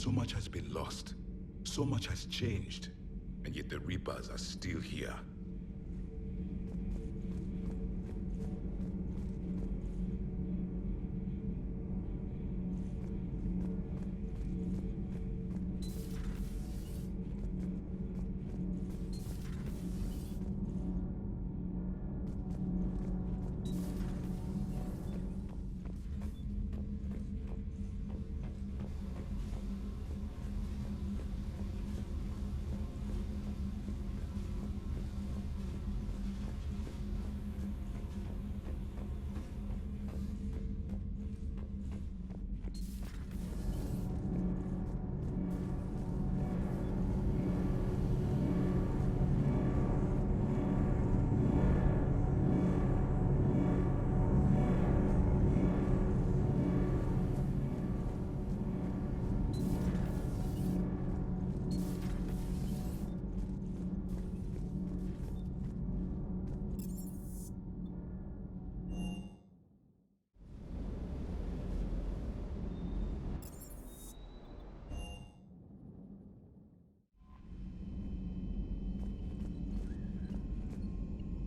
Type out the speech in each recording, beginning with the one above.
So much has been lost. So much has changed. And yet the Reapers are still here.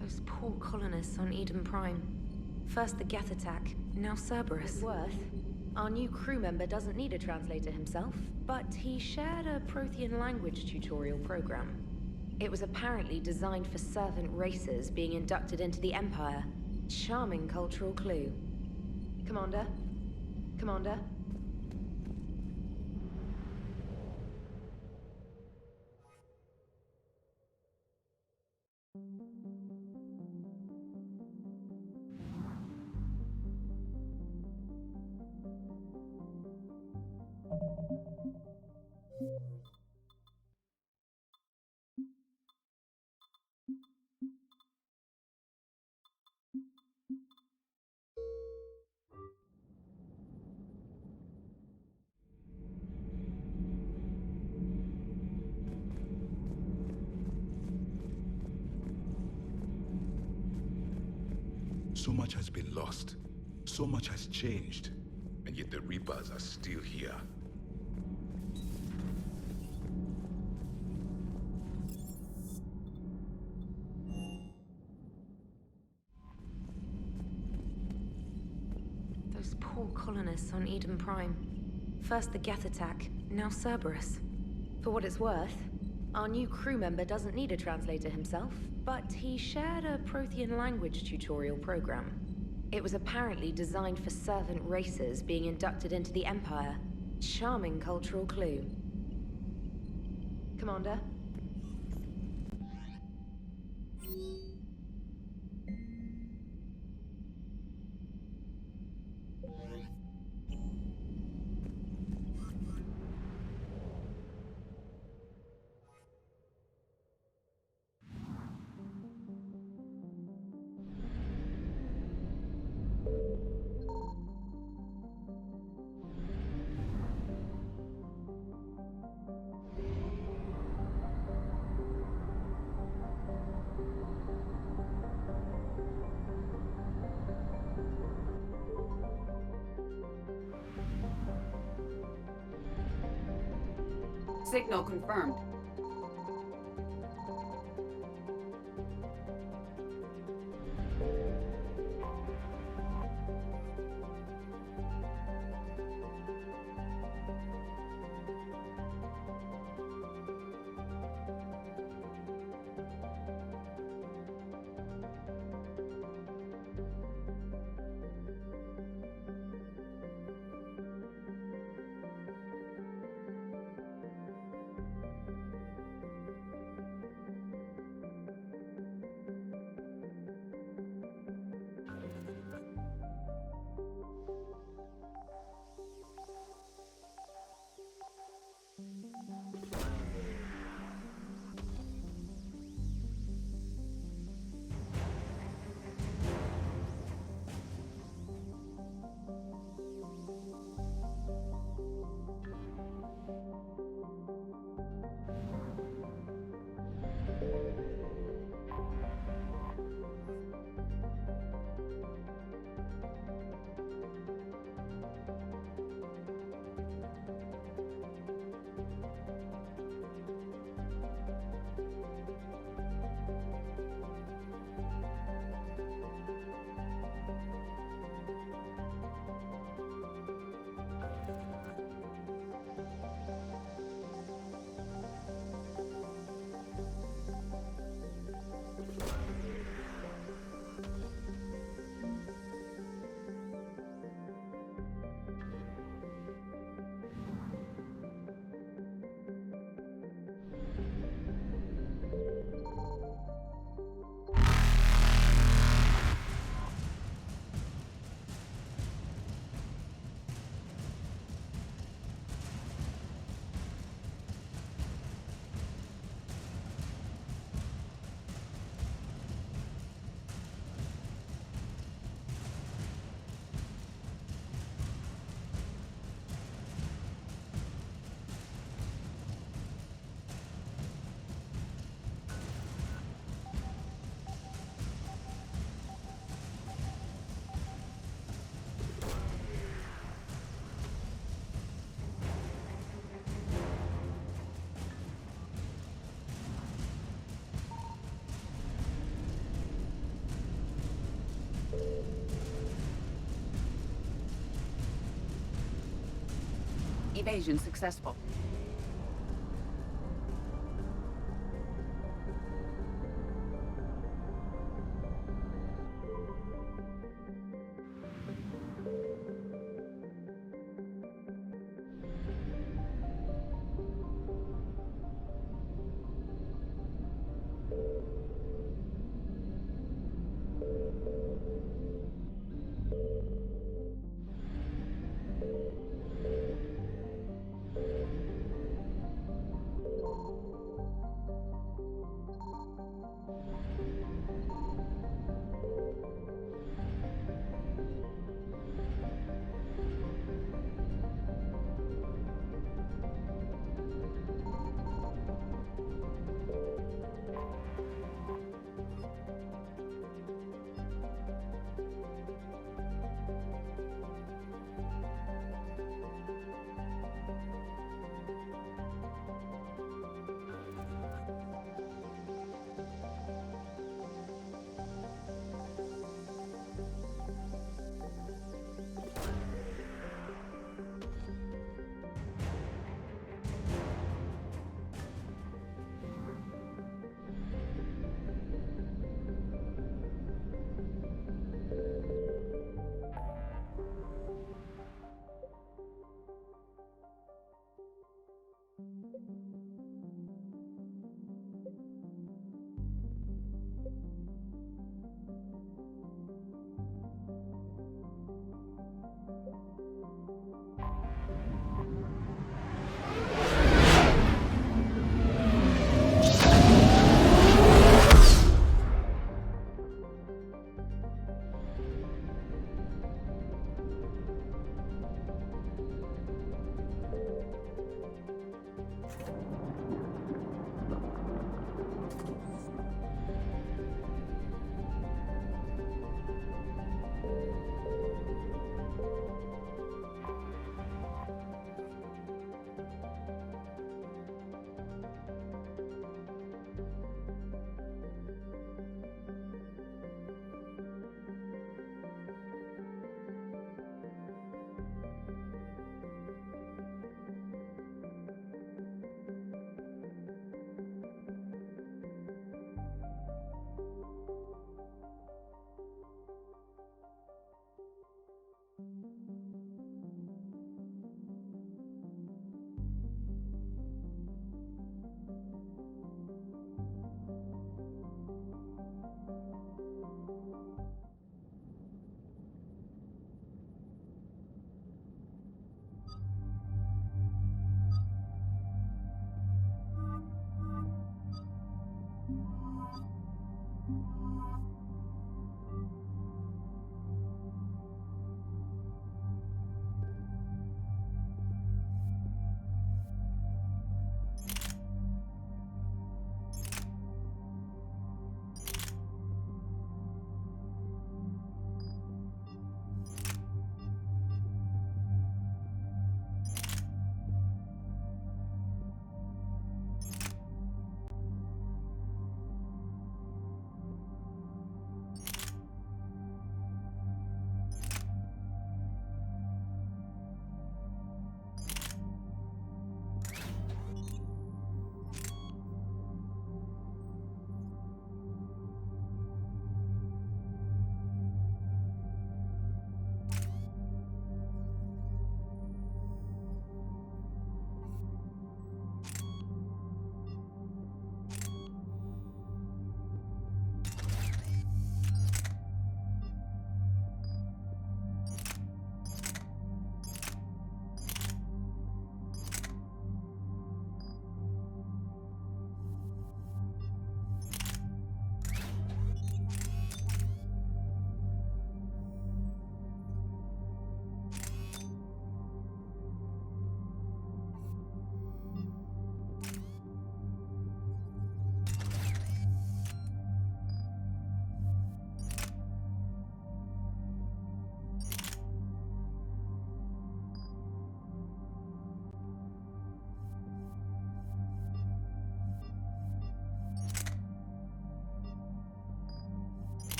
Those poor colonists on Eden Prime. First the Geth attack, now Cerberus. Worth. Our new crew member doesn't need a translator himself, but he shared a Prothean language tutorial program. It was apparently designed for servant races being inducted into the Empire. Charming cultural clue. Commander? Commander? So much has been lost. So much has changed. And yet the Reapers are still here. Those poor colonists on Eden Prime. First the Geth attack, now Cerberus. For what it's worth, our new crew member doesn't need a translator himself, but he shared a Prothean language tutorial program. It was apparently designed for servant races being inducted into the Empire. Charming cultural clue. Commander? Signal confirmed. Evasion successful.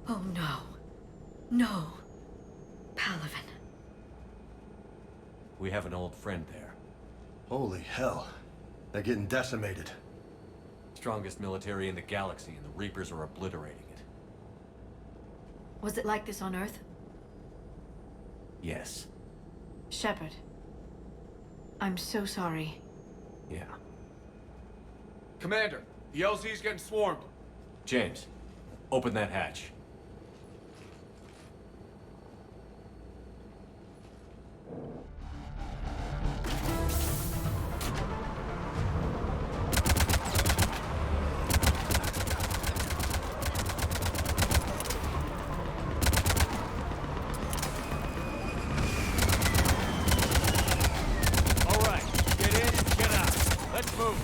Oh no. No. Palaven. We have an old friend there. Holy hell. They're getting decimated. Strongest military in the galaxy, and the Reapers are obliterating it. Was it like this on Earth? Yes. Shepard. I'm so sorry. Yeah. Commander, the LZ's getting swarmed. James, open that hatch. All right, get in and get out. Let's move.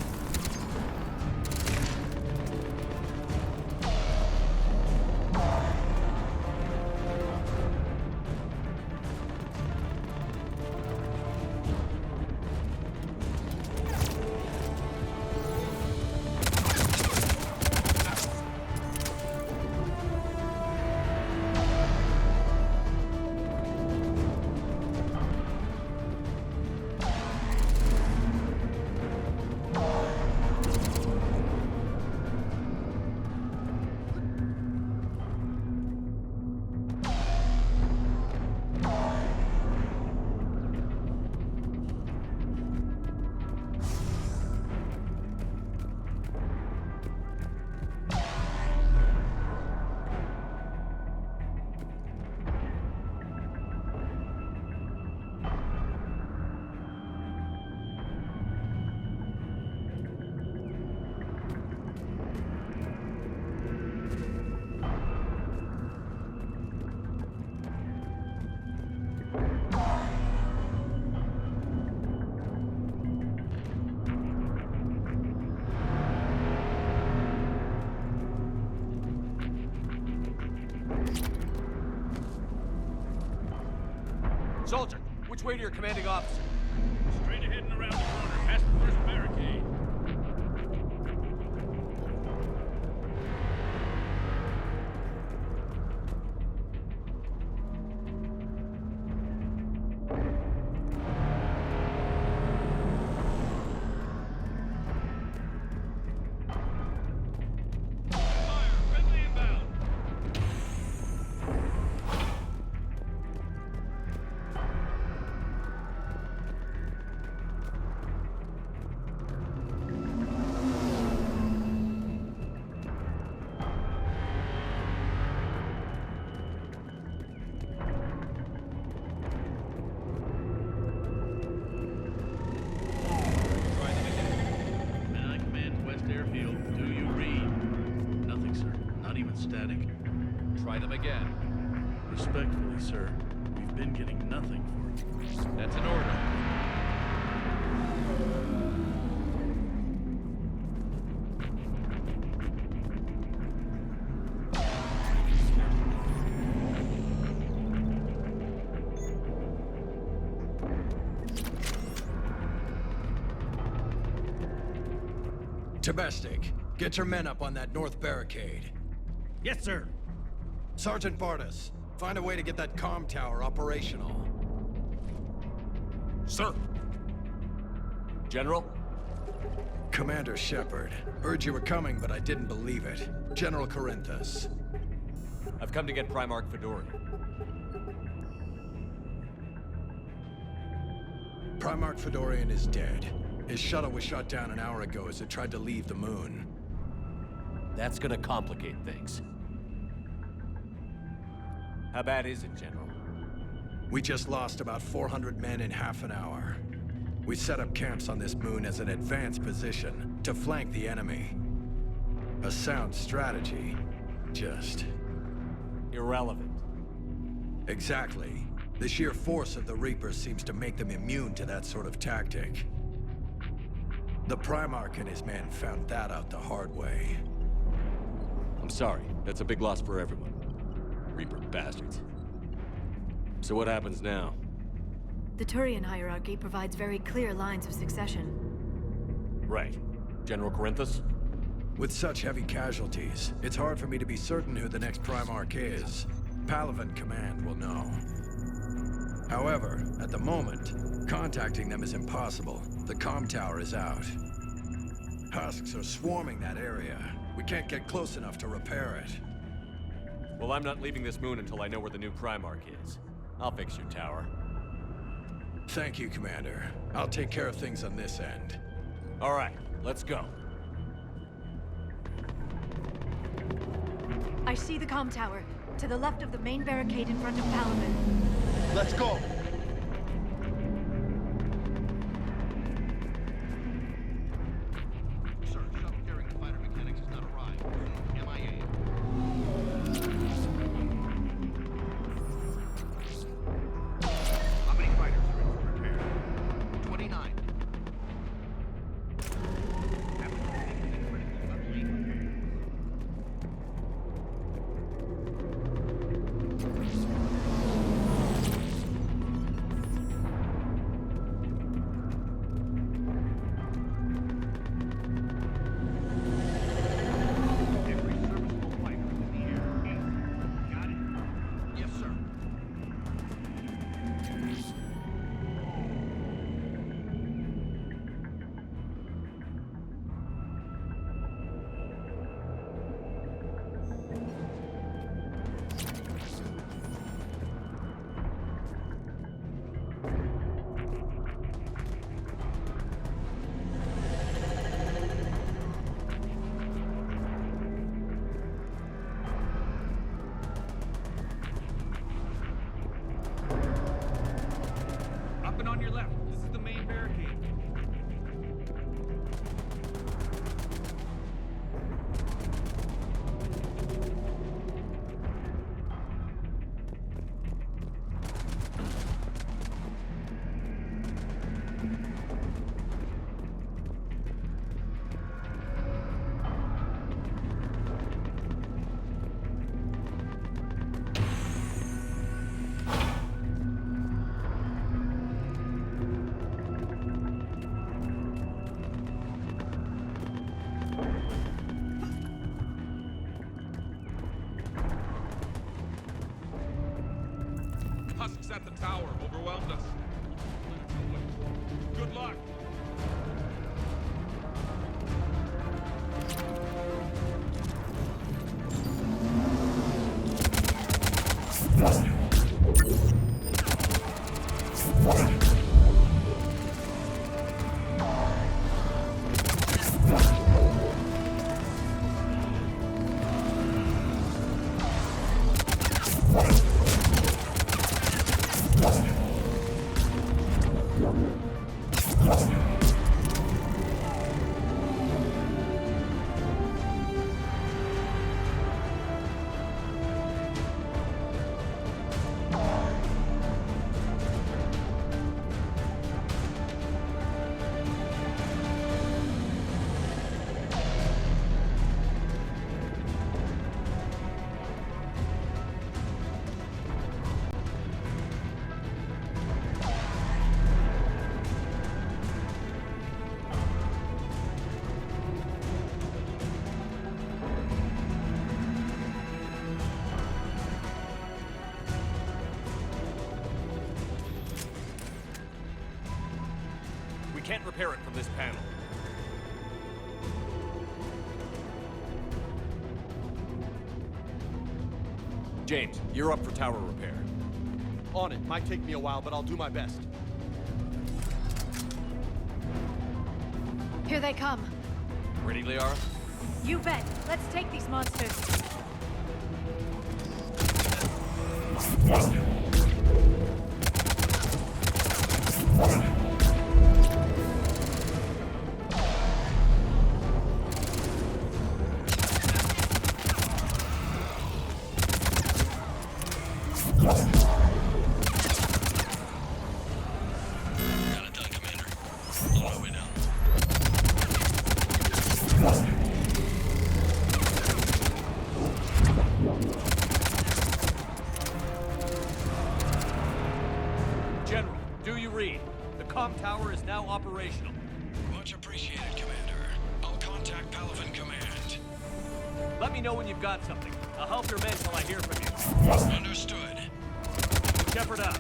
Soldier, which way to your commanding officer? Straight ahead and around the corner, past the first barricade. Fire, friendly inbound. Try them again. Menae Command, West Airfield. Do you read? Nothing, sir. Not even static. Try them again. Respectfully, sir. We've been getting nothing for it. That's an order. Domestic, get your men up on that north barricade. Yes, sir. Sergeant Bartis, find a way to get that comm tower operational. Sir. General? Commander Shepard, heard you were coming, but I didn't believe it. General Corinthus. I've come to get Primarch Fedorian. Primarch Fedorian is dead. His shuttle was shot down an hour ago as it tried to leave the moon. That's gonna complicate things. How bad is it, General? We just lost about 400 men in half an hour. We set up camps on this moon as an advanced position to flank the enemy. A sound strategy, just... Irrelevant. Exactly. The sheer force of the Reapers seems to make them immune to that sort of tactic. The Primarch and his men found that out the hard way. I'm sorry. That's a big loss for everyone. Reaper bastards. So what happens now? The Turian hierarchy provides very clear lines of succession. Right. General Corinthus? With such heavy casualties, it's hard for me to be certain who the next Primarch is. Palaven Command will know. However, at the moment, contacting them is impossible. The comm tower is out. Husks are swarming that area. We can't get close enough to repair it. Well, I'm not leaving this moon until I know where the new Primarch is. I'll fix your tower. Thank you, Commander. I'll take care of things on this end. All right, let's go. I see the comm tower, to the left of the main barricade in front of Palaven. Let's go! Sir, shuttle carrying the fighter mechanics has not arrived. MIA. How many fighters are in for repair? 29. Every serviceable fighter is in the air. Got it? Yes, sir. Up and on your left. This is the main barricade. Husks at the tower overwhelmed us. Good luck. We can't repair it from this panel. James, you're up for tower repair. On it. Might take me a while, but I'll do my best. Here they come. Ready, Liara? You bet. Let's take these monsters. Got it done, Commander. On my way down. General, do you read? The comm tower is now operational. Much appreciated, Commander. I'll contact Palaven Command. Let me know when you've got something. I'll help your men till I hear from you. Understood. Shepard out.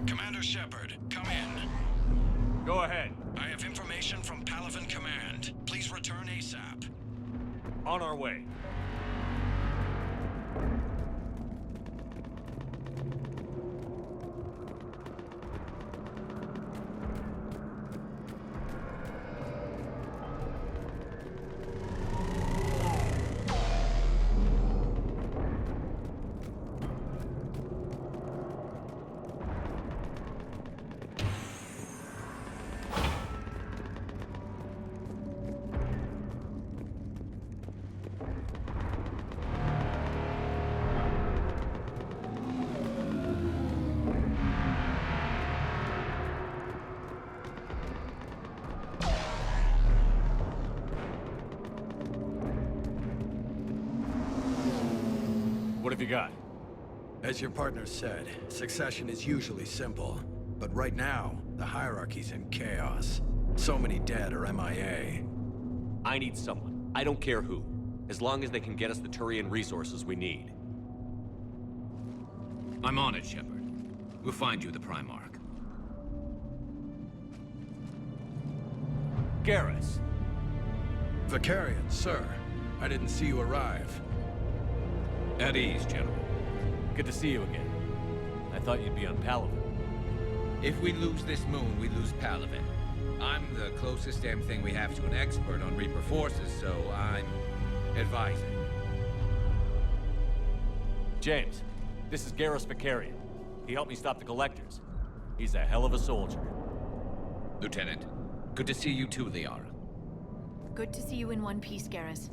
Commander Shepard, come in. Go ahead. I have information from Palaven Command. Please return ASAP. On our way. What have you got? As your partner said, succession is usually simple. But right now, the hierarchy's in chaos. So many dead or MIA. I need someone. I don't care who. As long as they can get us the Turian resources we need. I'm on it, Shepard. We'll find you the Primarch. Garrus. Vicarian, sir. I didn't see you arrive. At ease, General. Good to see you again. I thought you'd be on Palaven. If we lose this moon, we lose Palaven. I'm the closest damn thing we have to an expert on Reaper forces, so I'm advising. James, this is Garrus Vicarian. He helped me stop the Collectors. He's a hell of a soldier. Lieutenant, good to see you too, Liara. Good to see you in one piece, Garrus.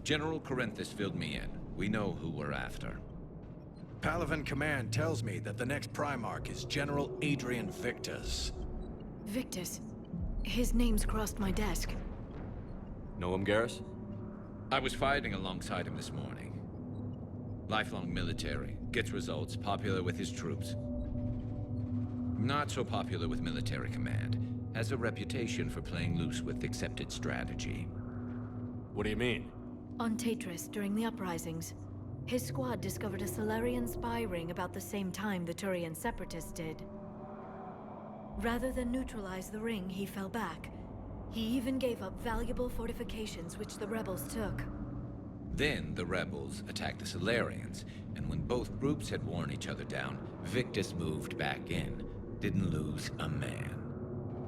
General Corinthus filled me in. We know who we're after. Palaven Command tells me that the next Primarch is General Adrian Victus. Victus? His name's crossed my desk. Know him, Garrus? I was fighting alongside him this morning. Lifelong military, gets results, popular with his troops. Not so popular with military command. Has a reputation for playing loose with accepted strategy. What do you mean? On Tatris, during the uprisings, his squad discovered a Solarian spy ring about the same time the Turian separatists did. Rather than neutralize the ring, he fell back. He even gave up valuable fortifications which the rebels took. Then the rebels attacked the Solarians, and when both groups had worn each other down, Victus moved back in. Didn't lose a man.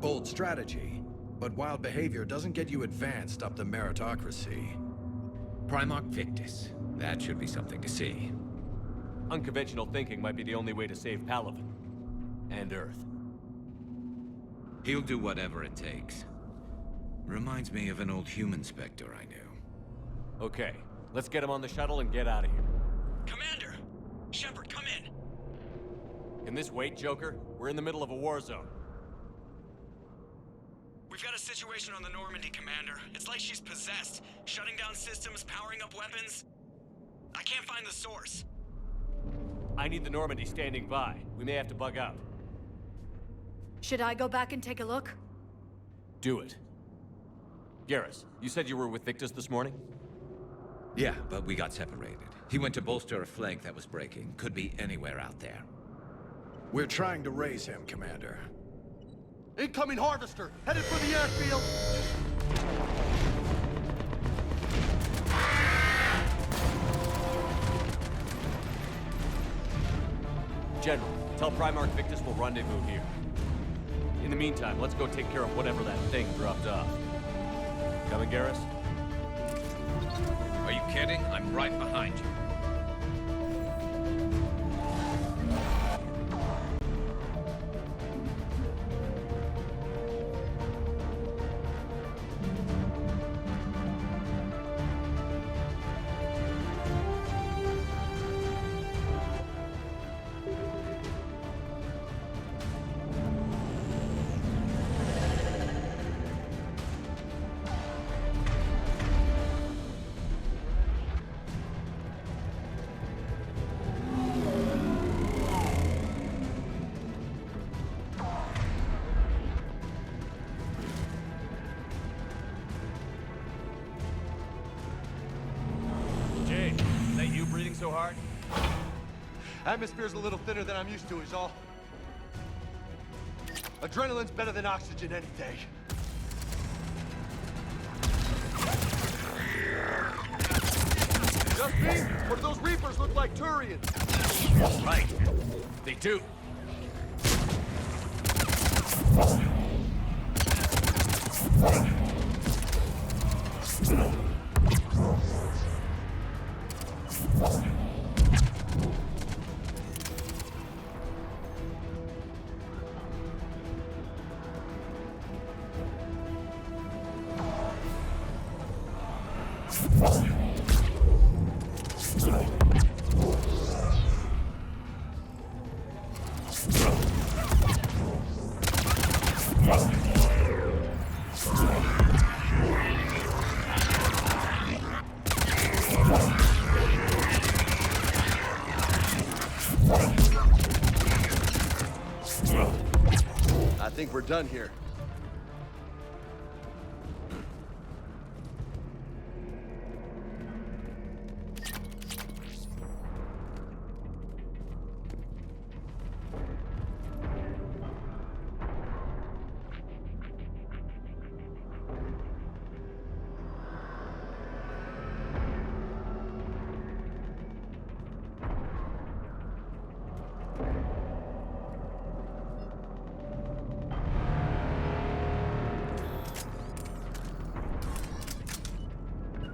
Bold strategy, but wild behavior doesn't get you advanced up the meritocracy. Primarch Victus. That should be something to see. Unconventional thinking might be the only way to save Palaven. And Earth. He'll do whatever it takes. Reminds me of an old human Spectre I knew. Okay, let's get him on the shuttle and get out of here. Commander! Shepard, come in! Can this wait, Joker? We're in the middle of a war zone. We've got a situation on the Normandy, Commander. It's like she's possessed. Shutting down systems, powering up weapons. I can't find the source. I need the Normandy standing by. We may have to bug out. Should I go back and take a look? Do it. Garrus, you said you were with Victus this morning? Yeah, but we got separated. He went to bolster a flank that was breaking. Could be anywhere out there. We're trying to raise him, Commander. Incoming Harvester! Headed for the airfield! General, tell Primarch Victus we'll rendezvous here. In the meantime, let's go take care of whatever that thing dropped off. Coming, Garrus? Are you kidding? I'm right behind you. So hard? Atmosphere's a little thinner than I'm used to, is all. Adrenaline's better than oxygen any day. Just me? Or do those Reapers look like Turians? Right. They do. I think we're done here.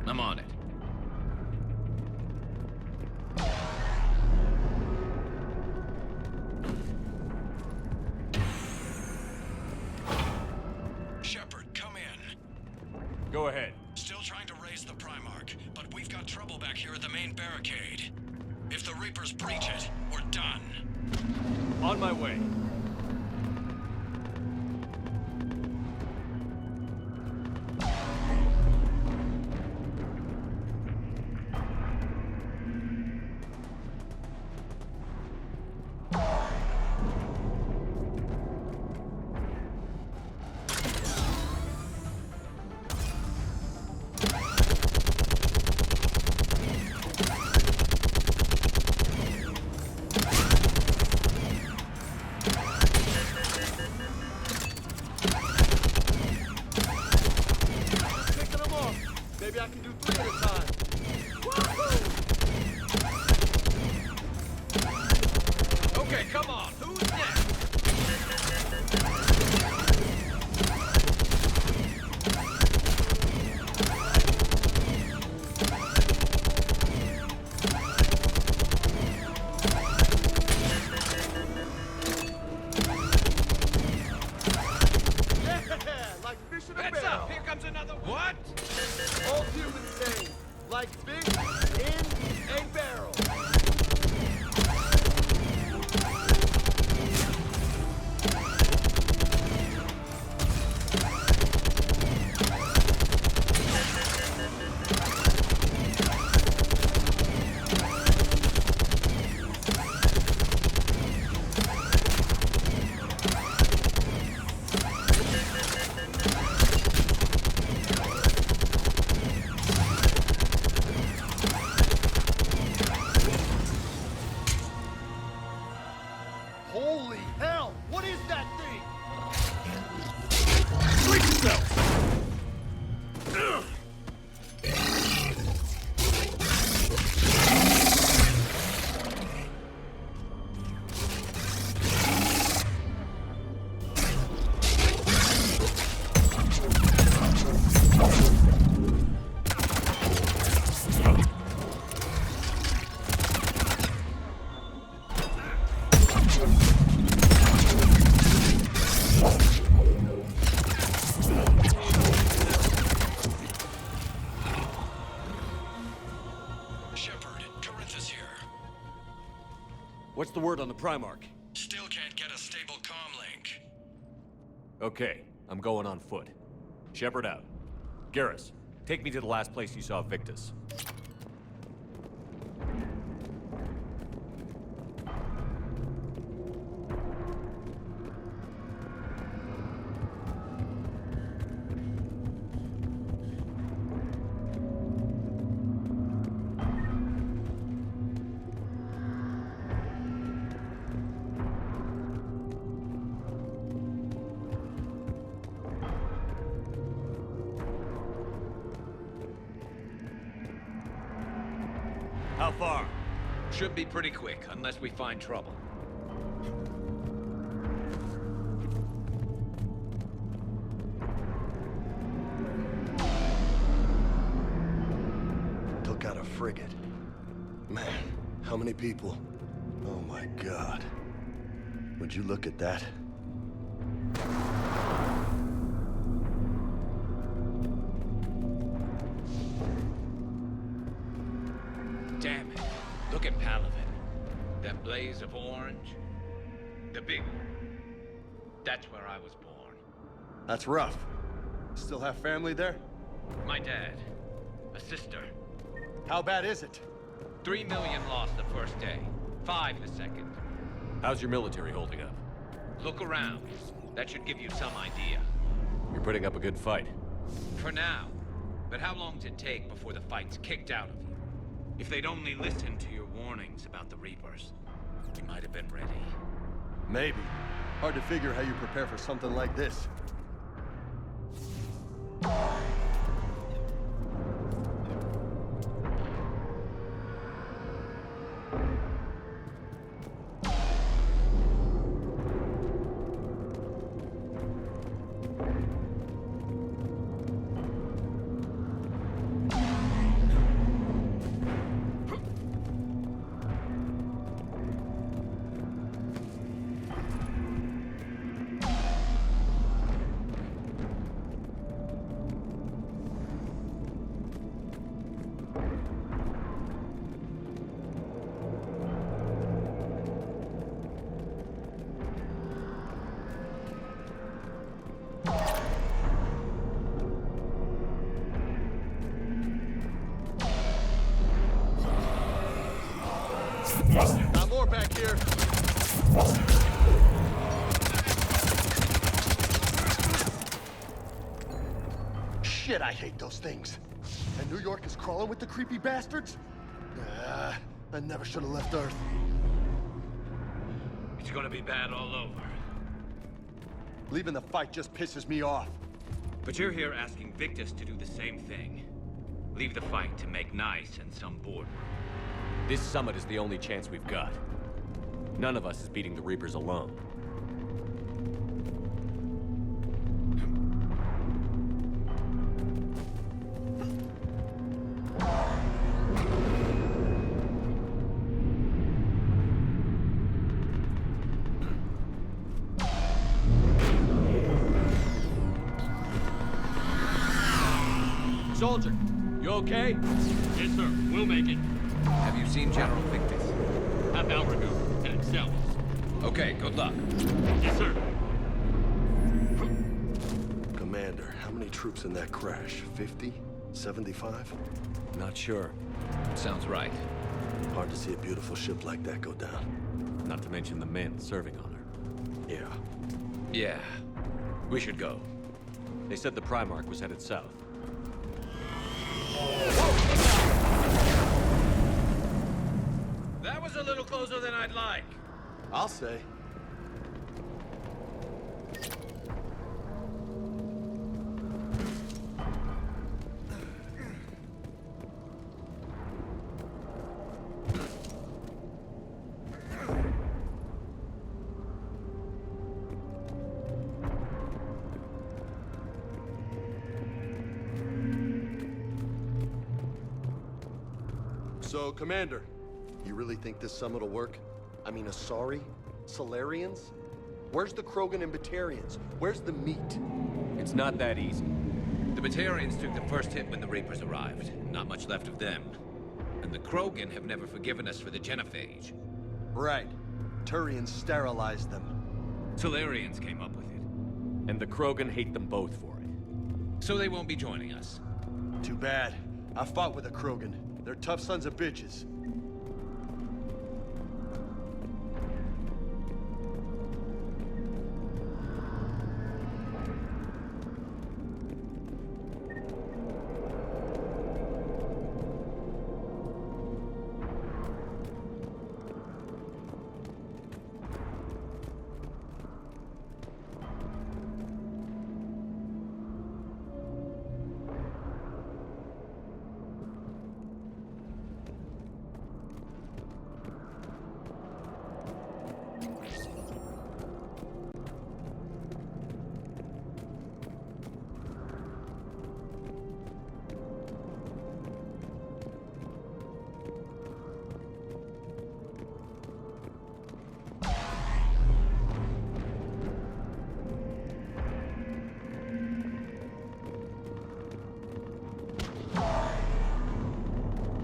I'm on it. Shepard, come in. Go ahead. Still trying to raise the Primarch, but we've got trouble back here at the main barricade. If the Reapers breach it, we're done. On my way. Maybe I can do 3 at a time. Woohoo! Okay, come on. Who's next? Yeah, like fish in a Heads barrel. up! Here comes another one. What? All humans say, like fish in a barrel. the word on the Primarch? Still can't get a stable comm link. Okay, I'm going on foot. Shepard out. Garrus, take me to the last place you saw Victus. How far? Should be pretty quick, unless we find trouble. Took out a frigate. Man, how many people? Oh my God. Would you look at that? Damn it. Look at Palaven. That blaze of orange. The big one. That's where I was born. That's rough. Still have family there? My dad. A sister. How bad is it? 3 million lost the first day. 5 the second. How's your military holding up? Look around. That should give you some idea. You're putting up a good fight. For now. But how long does it take before the fight's kicked out of you? If they'd only listened to your warnings about the Reapers, you might have been ready. Maybe. Hard to figure how you prepare for something like this. Got more back here. Shit, I hate those things. And New York is crawling with the creepy bastards? I never should have left Earth. It's gonna be bad all over. Leaving the fight just pisses me off. But you're here asking Victus to do the same thing. Leave the fight to make nice in some boardroom. This summit is the only chance we've got. None of us is beating the Reapers alone. Soldier, you okay? Yes, sir. We'll make it. Have you seen General Victus? Half hour ago. At Excel. Okay, good luck. Yes, sir. Commander, how many troops in that crash? 50? 75? Not sure. Sounds right. Hard to see a beautiful ship like that go down. Not to mention the men serving on her. Yeah. Yeah. We should go. They said the Primarch was headed south. That was a little closer than I'd like. I'll say. So, Commander, you really think this summit will work? I mean, Asari? Solarians? Where's the Krogan and Batarians? Where's the meat? It's not that easy. The Batarians took the first hit when the Reapers arrived. Not much left of them. And the Krogan have never forgiven us for the genophage. Right. Turians sterilized them. Solarians came up with it. And the Krogan hate them both for it. So they won't be joining us. Too bad. I fought with a Krogan. They're tough sons of bitches.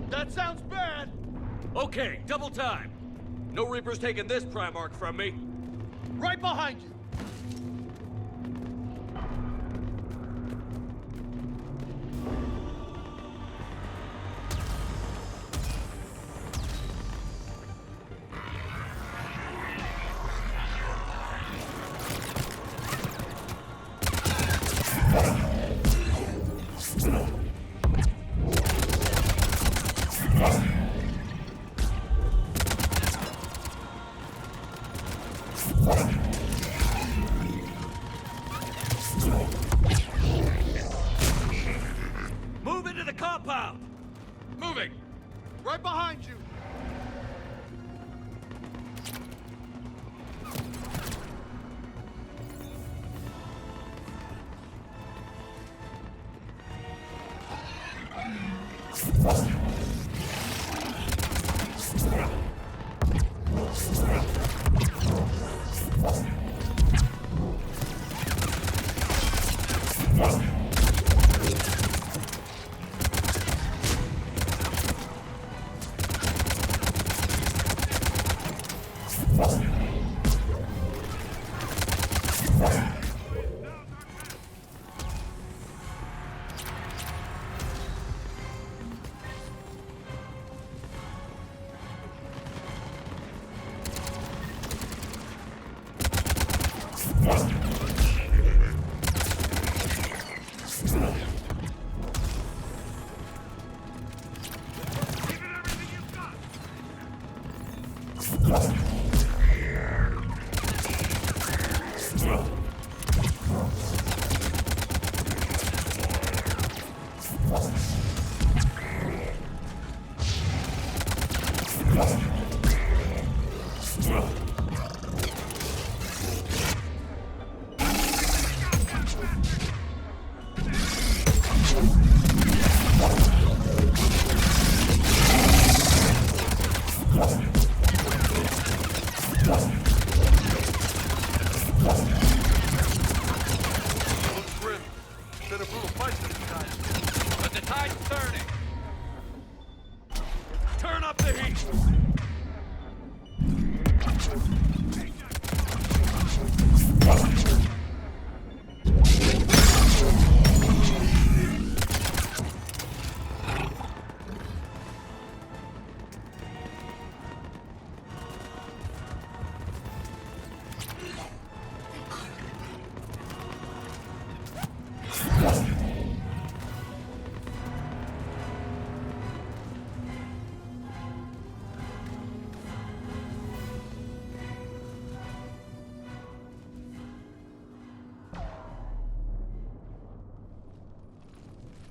That sounds bad! Okay, double time. No Reaper's taking this Primarch from me. Right behind you! Move into the compound! Moving! Right behind you!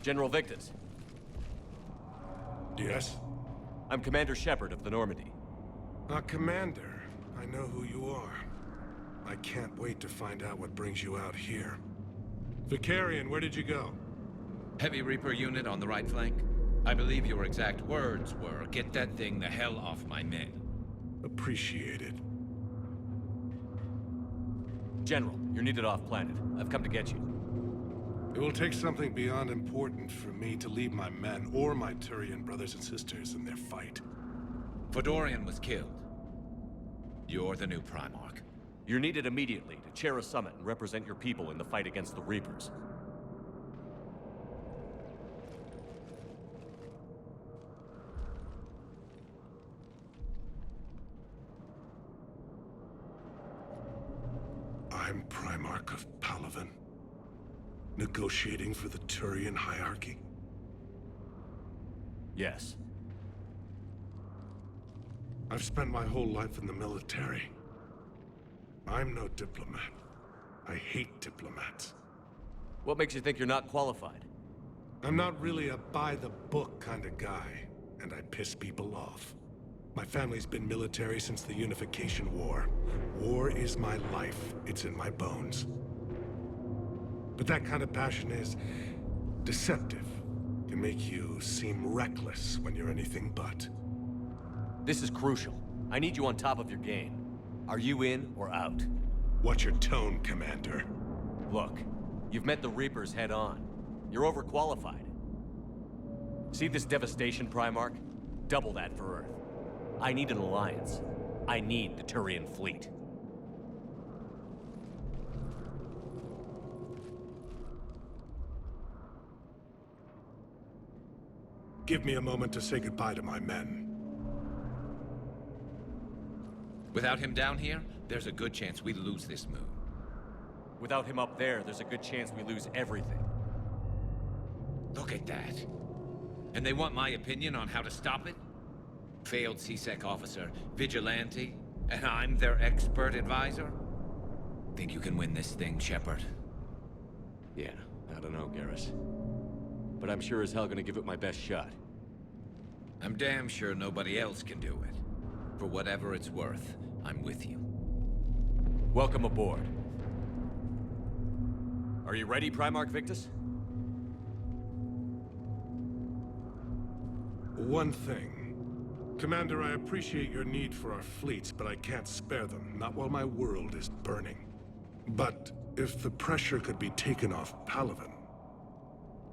General Victus. Yes? I'm Commander Shepard of the Normandy. Commander, I know who you are. I can't wait to find out what brings you out here. Vicarian, where did you go? Heavy Reaper unit on the right flank. I believe your exact words were, "Get that thing the hell off my men." Appreciated. General, you're needed off-planet. I've come to get you. It will take something beyond important for me to leave my men or my Turian brothers and sisters in their fight. Fodorian was killed. You're the new Primarch. You're needed immediately to chair a summit and represent your people in the fight against the Reapers. I'm Primarch of Palaven. Negotiating for the Turian hierarchy? Yes. I've spent my whole life in the military. I'm no diplomat. I hate diplomats. What makes you think you're not qualified? I'm not really a by-the-book kind of guy, and I piss people off. My family's been military since the Unification War. War is my life. It's in my bones. But that kind of passion is deceptive. Can make you seem reckless when you're anything but. This is crucial. I need you on top of your game. Are you in or out? Watch your tone, Commander. Look, you've met the Reapers head on. You're overqualified. See this devastation, Primarch? Double that for Earth. I need an alliance. I need the Turian fleet. Give me a moment to say goodbye to my men. Without him down here, there's a good chance we lose this moon. Without him up there's a good chance we lose everything. Look at that. And they want my opinion on how to stop it? Failed C-Sec officer, vigilante, and I'm their expert advisor? Think you can win this thing, Shepard? Yeah, I don't know, Garrus. But I'm sure as hell gonna give it my best shot. I'm damn sure nobody else can do it. For whatever it's worth, I'm with you. Welcome aboard. Are you ready, Primarch Victus? One thing. Commander, I appreciate your need for our fleets, but I can't spare them, not while my world is burning. But if the pressure could be taken off Palaven...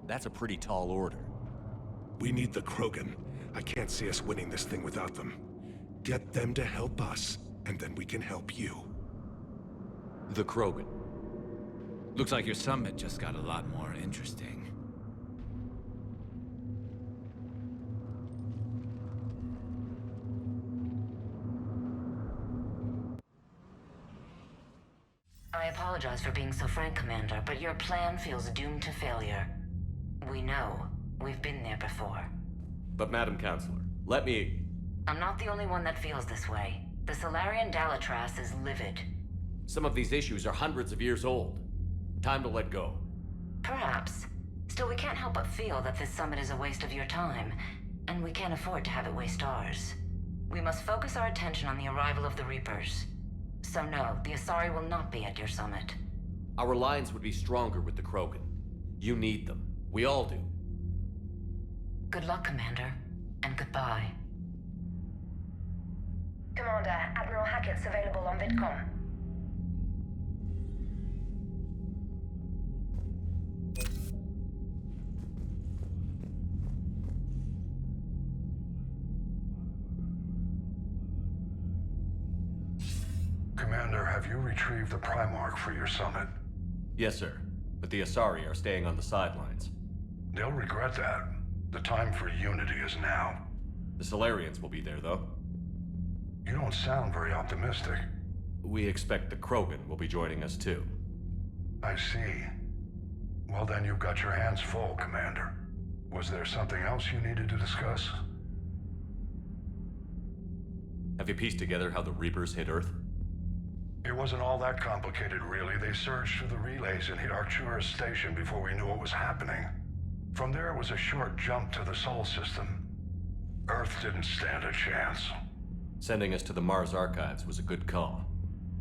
That's a pretty tall order. We need the Krogan. I can't see us winning this thing without them. Get them to help us, and then we can help you. The Krogan. Looks like your summit just got a lot more interesting. I apologize for being so frank, Commander, but your plan feels doomed to failure. We know. We've been there before. But Madam Counselor, let me... I'm not the only one that feels this way. The Solarian Dalatras is livid. Some of these issues are hundreds of years old. Time to let go. Perhaps. Still, we can't help but feel that this summit is a waste of your time, and we can't afford to have it waste ours. We must focus our attention on the arrival of the Reapers. So no, the Asari will not be at your summit. Our alliance would be stronger with the Krogan. You need them. We all do. Good luck, Commander, and goodbye. Commander, Admiral Hackett's available on VidCom. Commander, have you retrieved the Primarch for your summit? Yes, sir. But the Asari are staying on the sidelines. They'll regret that. The time for unity is now. The Solarians will be there, though. You don't sound very optimistic. We expect the Krogan will be joining us, too. I see. Well, then you've got your hands full, Commander. Was there something else you needed to discuss? Have you pieced together how the Reapers hit Earth? It wasn't all that complicated, really. They surged through the relays and hit Arcturus Station before we knew what was happening. From there, it was a short jump to the Sol system. Earth didn't stand a chance. Sending us to the Mars Archives was a good call.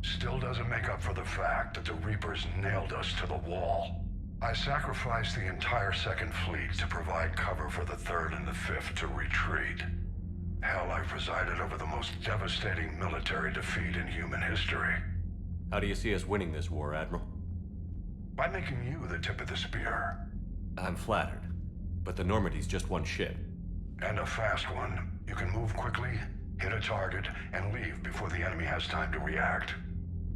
Still doesn't make up for the fact that the Reapers nailed us to the wall. I sacrificed the entire Second Fleet to provide cover for the Third and the Fifth to retreat. Hell, I presided over the most devastating military defeat in human history. How do you see us winning this war, Admiral? By making you the tip of the spear. I'm flattered, but the Normandy's just one ship. And a fast one. You can move quickly, Hit a target and leave before the enemy has time to react.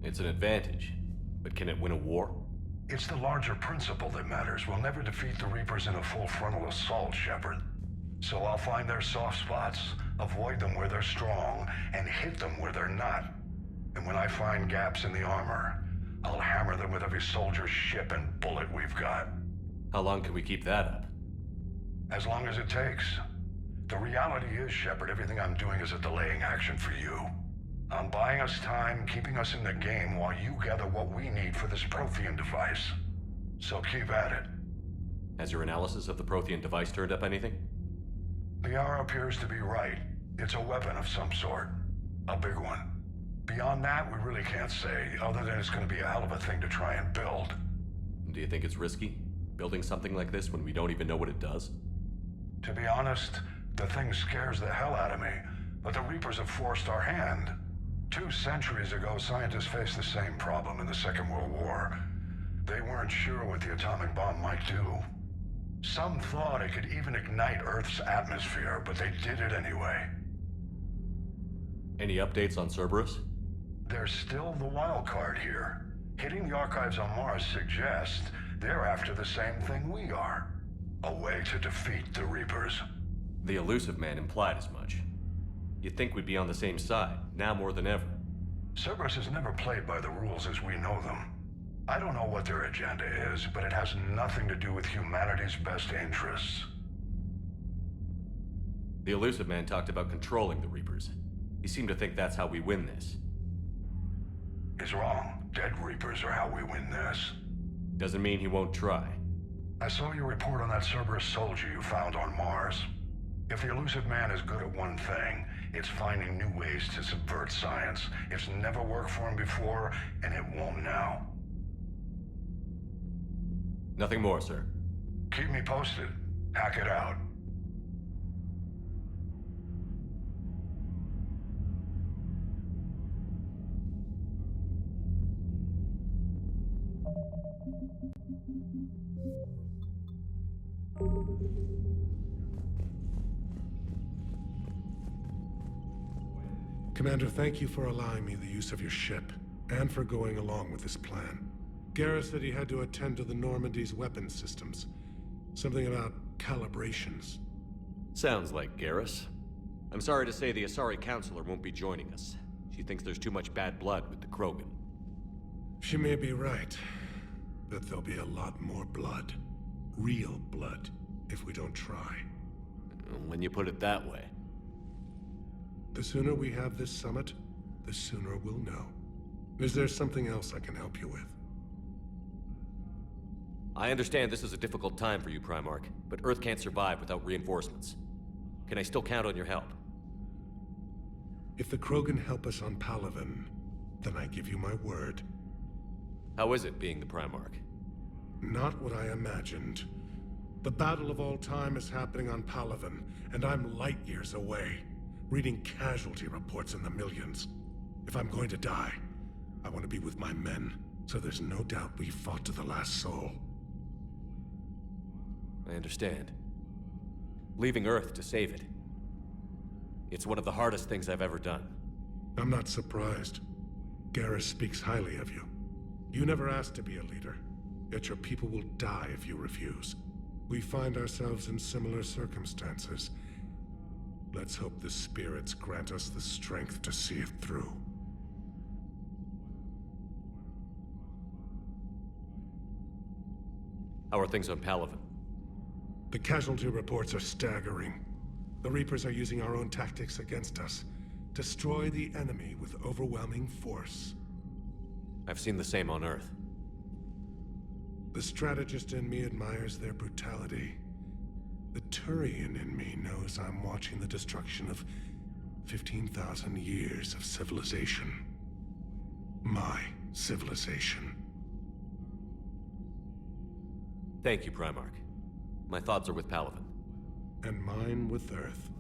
It's an advantage, but can it win a war? It's the larger principle that matters. We'll never defeat the Reapers in a full frontal assault, Shepard. So I'll find their soft spots, avoid them where they're strong, and hit them where they're not. And when I find gaps in the armor, I'll hammer them with every soldier, ship, and bullet we've got. How long can we keep that up? As long as it takes. The reality is, Shepard, everything I'm doing is a delaying action for you. I'm buying us time, keeping us in the game while you gather what we need for this Prothean device. So keep at it. Has your analysis of the Prothean device turned up anything? The hour appears to be right. It's a weapon of some sort. A big one. Beyond that, we really can't say, other than it's going to be a hell of a thing to try and build. Do you think it's risky, building something like this when we don't even know what it does? To be honest, the thing scares the hell out of me, but the Reapers have forced our hand. 2 centuries ago, scientists faced the same problem in the Second World War. They weren't sure what the atomic bomb might do. Some thought it could even ignite Earth's atmosphere, but they did it anyway. Any updates on Cerberus? There's still the wild card here. Hitting the archives on Mars suggests they're after the same thing we are. A way to defeat the Reapers. The Elusive Man implied as much. You'd think we'd be on the same side, now more than ever. Cerberus has never played by the rules as we know them. I don't know what their agenda is, but it has nothing to do with humanity's best interests. The Elusive Man talked about controlling the Reapers. He seemed to think that's how we win this. He's wrong. Dead Reapers are how we win this. Doesn't mean he won't try. I saw your report on that Cerberus soldier you found on Mars. If the Elusive Man is good at one thing, it's finding new ways to subvert science. It's never worked for him before, and it won't now. Nothing more, sir. Keep me posted. Hack it out. Commander, thank you for allowing me the use of your ship, and for going along with this plan. Garrus said he had to attend to the Normandy's weapons systems. Something about calibrations. Sounds like Garrus. I'm sorry to say the Asari Counselor won't be joining us. She thinks there's too much bad blood with the Krogan. She may be right, but there'll be a lot more blood. Real blood, if we don't try. When you put it that way. The sooner we have this summit, the sooner we'll know. Is there something else I can help you with? I understand this is a difficult time for you, Primarch, but Earth can't survive without reinforcements. Can I still count on your help? If the Krogan help us on Palaven, then I give you my word. How is it being the Primarch? Not what I imagined. The battle of all time is happening on Palaven, and I'm light years away, reading casualty reports in the millions. If I'm going to die, I want to be with my men, so there's no doubt we fought to the last soul. I understand. Leaving Earth to save it. It's one of the hardest things I've ever done. I'm not surprised. Garrus speaks highly of you. You never asked to be a leader, yet your people will die if you refuse. We find ourselves in similar circumstances. Let's hope the spirits grant us the strength to see it through. How are things on Palaven? The casualty reports are staggering. The Reapers are using our own tactics against us. Destroy the enemy with overwhelming force. I've seen the same on Earth. The strategist in me admires their brutality. The Turian in me knows I'm watching the destruction of 15,000 years of civilization. My civilization. Thank you, Primarch. My thoughts are with Palaven. And mine with Earth.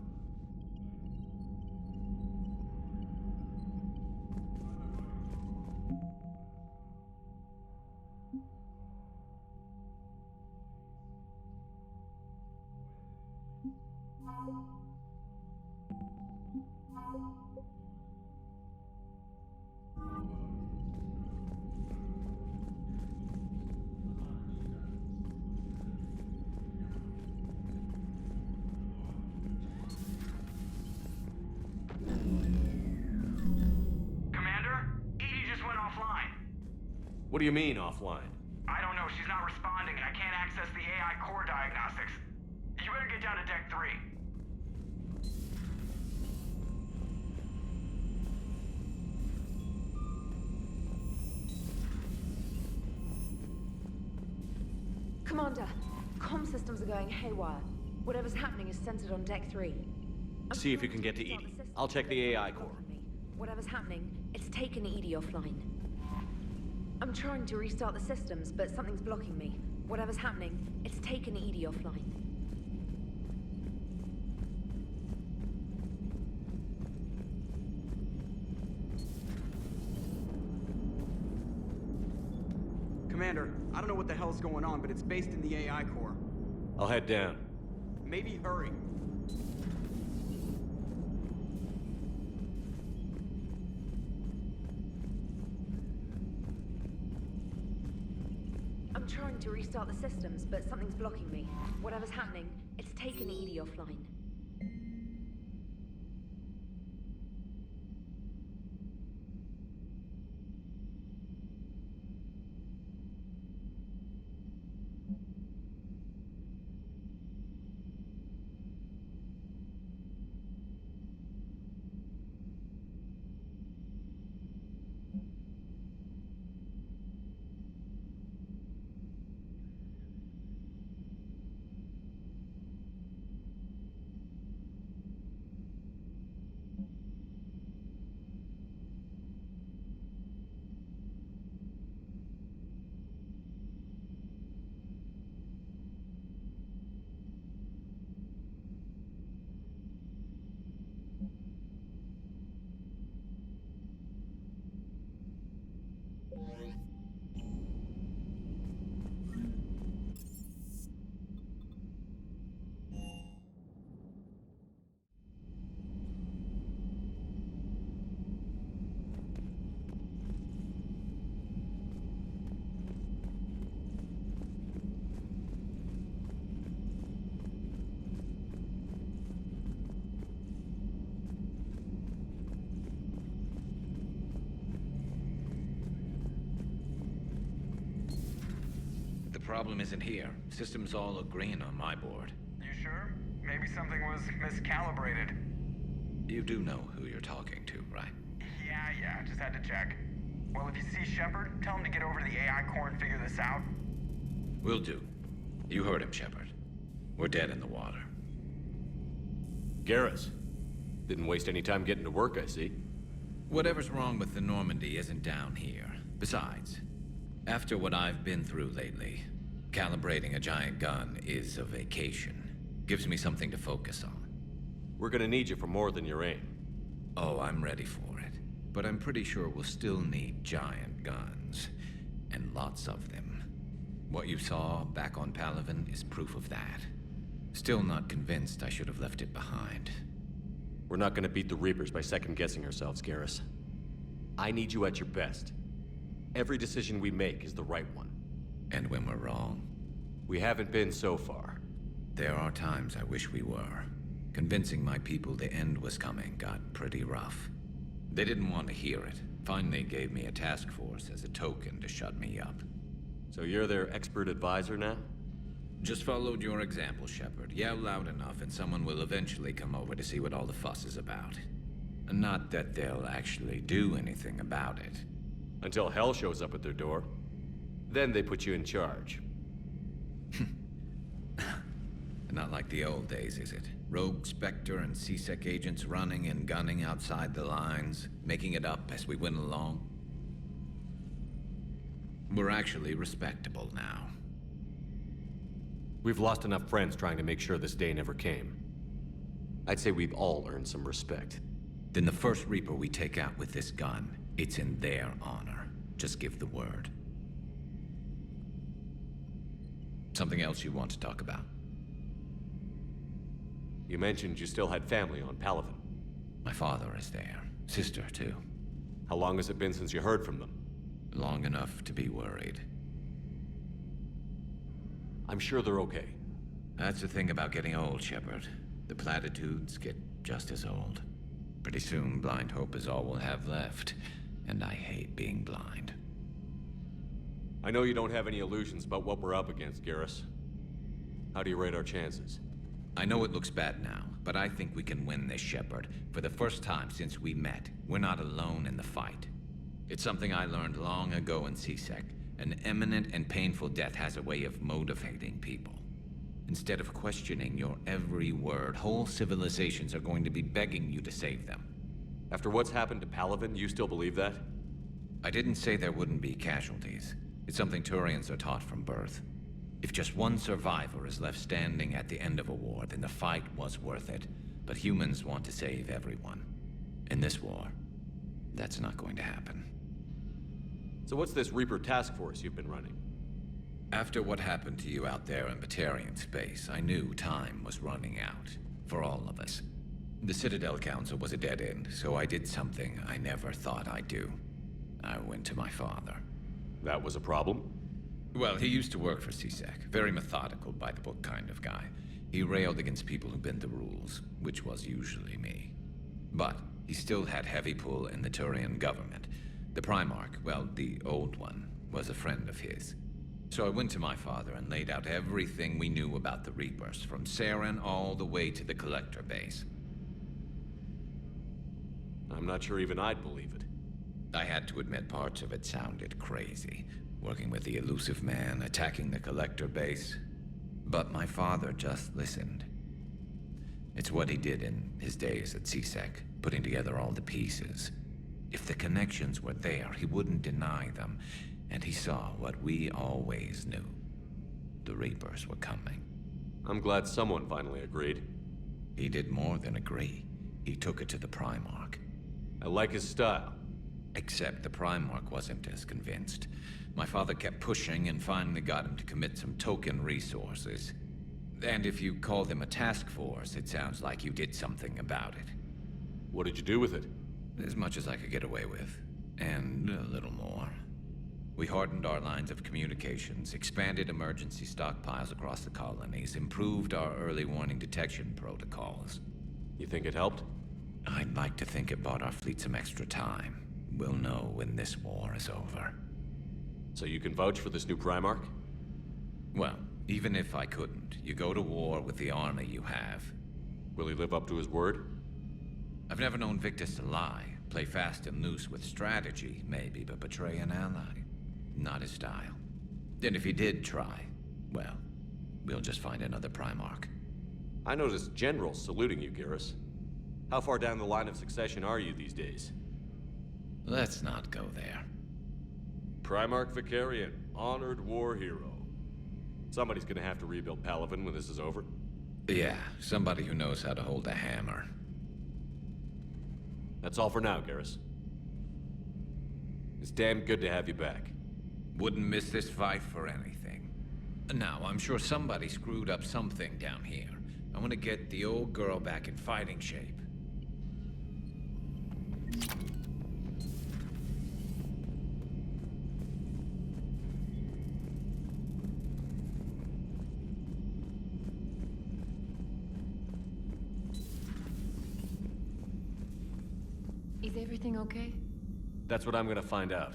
What do you mean, offline? I don't know. She's not responding, and I can't access the AI core diagnostics. You better get down to Deck 3. Commander, comm systems are going haywire. Whatever's happening is centered on Deck 3. See if you can get to EDI. I'll check the AI core. Whatever's happening, it's taken EDI offline. I'm trying to restart the systems, but something's blocking me. Whatever's happening, it's taken EDI offline. Commander, I don't know what the hell's going on, but it's based in the AI core. I'll head down. Maybe hurry. I'm trying to restart the systems, but something's blocking me. Whatever's happening, it's taken EDI offline. The problem isn't here. Systems all look green on my board. You sure? Maybe something was miscalibrated. You do know who you're talking to, right? Yeah, just had to check. Well, if you see Shepard, tell him to get over to the AI core and figure this out. Will do. You heard him, Shepard. We're dead in the water. Garrus. Didn't waste any time getting to work, I see. Whatever's wrong with the Normandy isn't down here. Besides, after what I've been through lately, calibrating a giant gun is a vacation. Gives me something to focus on. We're gonna need you for more than your aim. Oh, I'm ready for it. But I'm pretty sure we'll still need giant guns. And lots of them. What you saw back on Palaven is proof of that. Still not convinced I should have left it behind. We're not gonna beat the Reapers by second-guessing ourselves, Garrus. I need you at your best. Every decision we make is the right one. And when we're wrong? We haven't been so far. There are times I wish we were. Convincing my people the end was coming got pretty rough. They didn't want to hear it. Finally gave me a task force as a token to shut me up. So you're their expert advisor now? Just followed your example, Shepard. Yell loud enough and someone will eventually come over to see what all the fuss is about. Not that they'll actually do anything about it. Until hell shows up at their door. Then they put you in charge. Not like the old days, is it? Rogue Spectre and C-Sec agents running and gunning outside the lines, making it up as we went along. We're actually respectable now. We've lost enough friends trying to make sure this day never came. I'd say we've all earned some respect. Then the first Reaper we take out with this gun, it's in their honor. Just give the word. Something else you want to talk about? You mentioned you still had family on Palaven. My father is there. Sister, too. How long has it been since you heard from them? Long enough to be worried. I'm sure they're okay. That's the thing about getting old, Shepard. The platitudes get just as old. Pretty soon, blind hope is all we'll have left. And I hate being blind. I know you don't have any illusions about what we're up against, Garrus. How do you rate our chances? I know it looks bad now, but I think we can win this, Shepard. For the first time since we met, we're not alone in the fight. It's something I learned long ago in CSEC. An imminent and painful death has a way of motivating people. Instead of questioning your every word, whole civilizations are going to be begging you to save them. After what's happened to Palaven, you still believe that? I didn't say there wouldn't be casualties. It's something Turians are taught from birth. If just one survivor is left standing at the end of a war, then the fight was worth it. But humans want to save everyone. In this war, that's not going to happen. So what's this Reaper task force you've been running? After what happened to you out there in Batarian space, I knew time was running out. For all of us. The Citadel Council was a dead end, so I did something I never thought I'd do. I went to my father. That was a problem? Well, he used to work for CSEC. Very methodical, by-the-book kind of guy. He railed against people who bent the rules, which was usually me. But he still had heavy pull in the Turian government. The Primarch, well, the old one, was a friend of his. So I went to my father and laid out everything we knew about the Reapers, from Saren all the way to the Collector base. I'm not sure even I'd believe it. I had to admit parts of it sounded crazy. Working with the elusive man, attacking the Collector base. But my father just listened. It's what he did in his days at CSEC, putting together all the pieces. If the connections were there, he wouldn't deny them. And he saw what we always knew. The Reapers were coming. I'm glad someone finally agreed. He did more than agree. He took it to the Primarch. I like his style. Except the Primarch wasn't as convinced. My father kept pushing and finally got him to commit some token resources. And if you call them a task force, it sounds like you did something about it. What did you do with it? As much as I could get away with. And a little more. We hardened our lines of communications, expanded emergency stockpiles across the colonies, improved our early warning detection protocols. You think it helped? I'd like to think it bought our fleet some extra time. We'll know when this war is over. So you can vouch for this new Primarch? Well, even if I couldn't, you go to war with the army you have. Will he live up to his word? I've never known Victus to lie. Play fast and loose with strategy, maybe, but betray an ally. Not his style. And if he did try, well, we'll just find another Primarch. I noticed generals saluting you, Garrus. How far down the line of succession are you these days? Let's not go there. Primarch Vicarian, honored war hero. Somebody's gonna have to rebuild Palaven when this is over. Yeah, somebody who knows how to hold a hammer. That's all for now, Garrus. It's damn good to have you back. Wouldn't miss this fight for anything. Now, I'm sure somebody screwed up something down here. I want to get the old girl back in fighting shape. Is everything okay? That's what I'm gonna find out.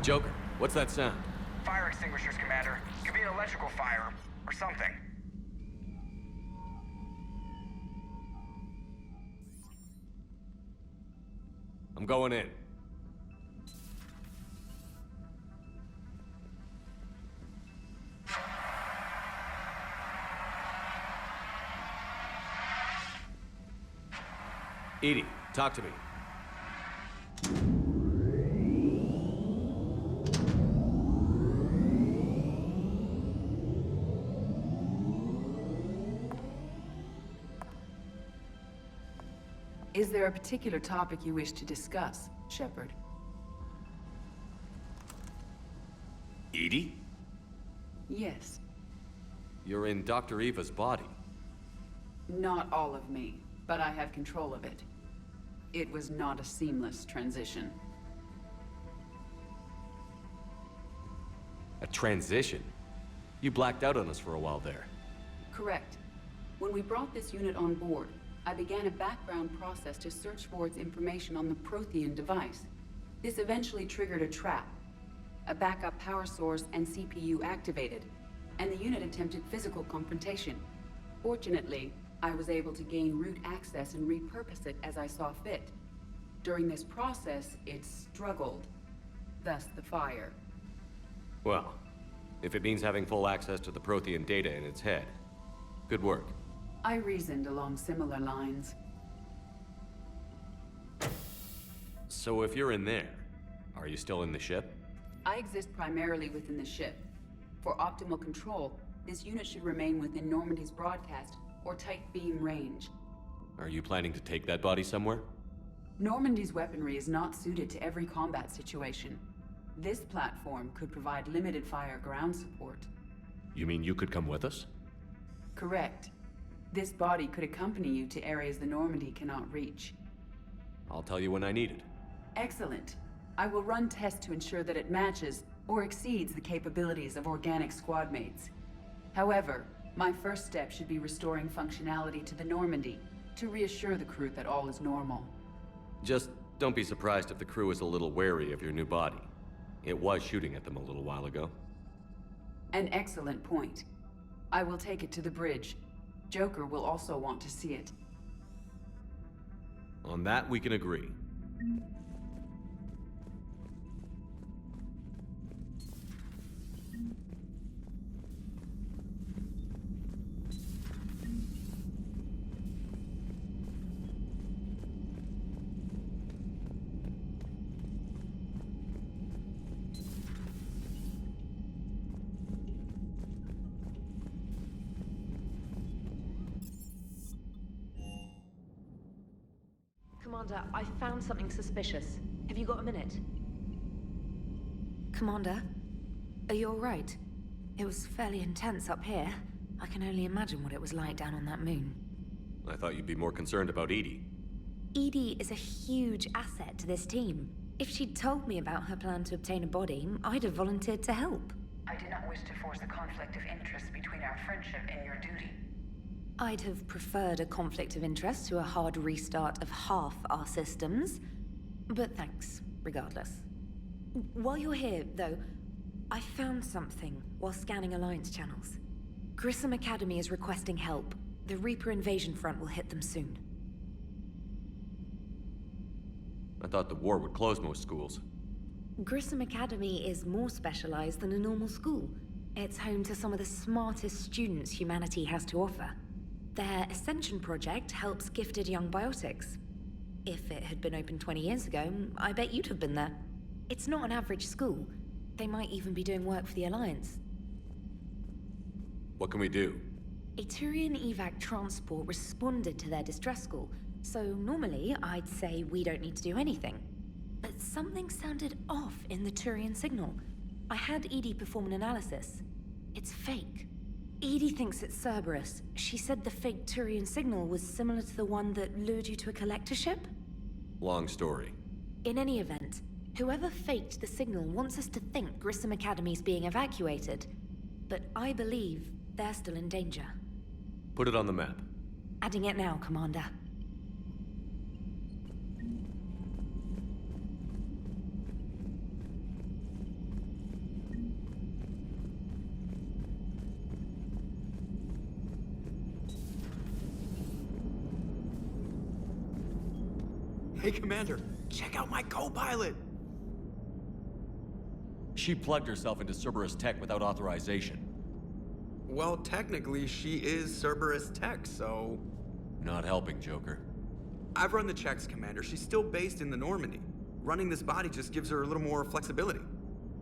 Joker, what's that sound? Fire extinguishers, Commander. Could be an electrical fire, or something. I'm going in. EDI, talk to me. Is there a particular topic you wish to discuss, Shepard? EDI? Yes. You're in Dr. Eva's body. Not all of me, but I have control of it. It was not a seamless transition. A transition? You blacked out on us for a while there. Correct. When we brought this unit on board, I began a background process to search for its information on the Prothean device. This eventually triggered a trap. A backup power source and CPU activated, and the unit attempted physical confrontation. Fortunately, I was able to gain root access and repurpose it as I saw fit. During this process, it struggled. Thus the fire. Well, if it means having full access to the Prothean data in its head, good work. I reasoned along similar lines. So if you're in there, are you still in the ship? I exist primarily within the ship. For optimal control, this unit should remain within Normandy's broadcast or tight beam range. Are you planning to take that body somewhere? Normandy's weaponry is not suited to every combat situation. This platform could provide limited fire ground support. You mean you could come with us? Correct. This body could accompany you to areas the Normandy cannot reach. I'll tell you when I need it. Excellent. I will run tests to ensure that it matches or exceeds the capabilities of organic squad mates. However, my first step should be restoring functionality to the Normandy to reassure the crew that all is normal. Just don't be surprised if the crew is a little wary of your new body. It was shooting at them a little while ago. An excellent point. I will take it to the bridge. Joker will also want to see it. On that, we can agree. Commander, I found something suspicious. Have you got a minute? Commander, are you all right? It was fairly intense up here. I can only imagine what it was like down on that moon. I thought you'd be more concerned about EDI. EDI is a huge asset to this team. If she'd told me about her plan to obtain a body, I'd have volunteered to help. I do not wish to force a conflict of interest between our friendship and your duty. I'd have preferred a conflict of interest to a hard restart of half our systems. But thanks, regardless. While you're here, though, I found something while scanning Alliance channels. Grissom Academy is requesting help. The Reaper invasion front will hit them soon. I thought the war would close most schools. Grissom Academy is more specialized than a normal school. It's home to some of the smartest students humanity has to offer. Their Ascension project helps gifted young biotics. If it had been open 20 years ago, I bet you'd have been there. It's not an average school. They might even be doing work for the Alliance. What can we do? A Turian evac transport responded to their distress call, so normally I'd say we don't need to do anything. But something sounded off in the Turian signal. I had EDI perform an analysis. It's fake. EDI thinks it's Cerberus. She said the fake Turian signal was similar to the one that lured you to a collector ship? Long story. In any event, whoever faked the signal wants us to think Grissom Academy's being evacuated. But I believe they're still in danger. Put it on the map. Adding it now, Commander. Hey, Commander, check out my co-pilot! She plugged herself into Cerberus tech without authorization. Well, technically, she is Cerberus tech, so... Not helping, Joker. I've run the checks, Commander. She's still based in the Normandy. Running this body just gives her a little more flexibility.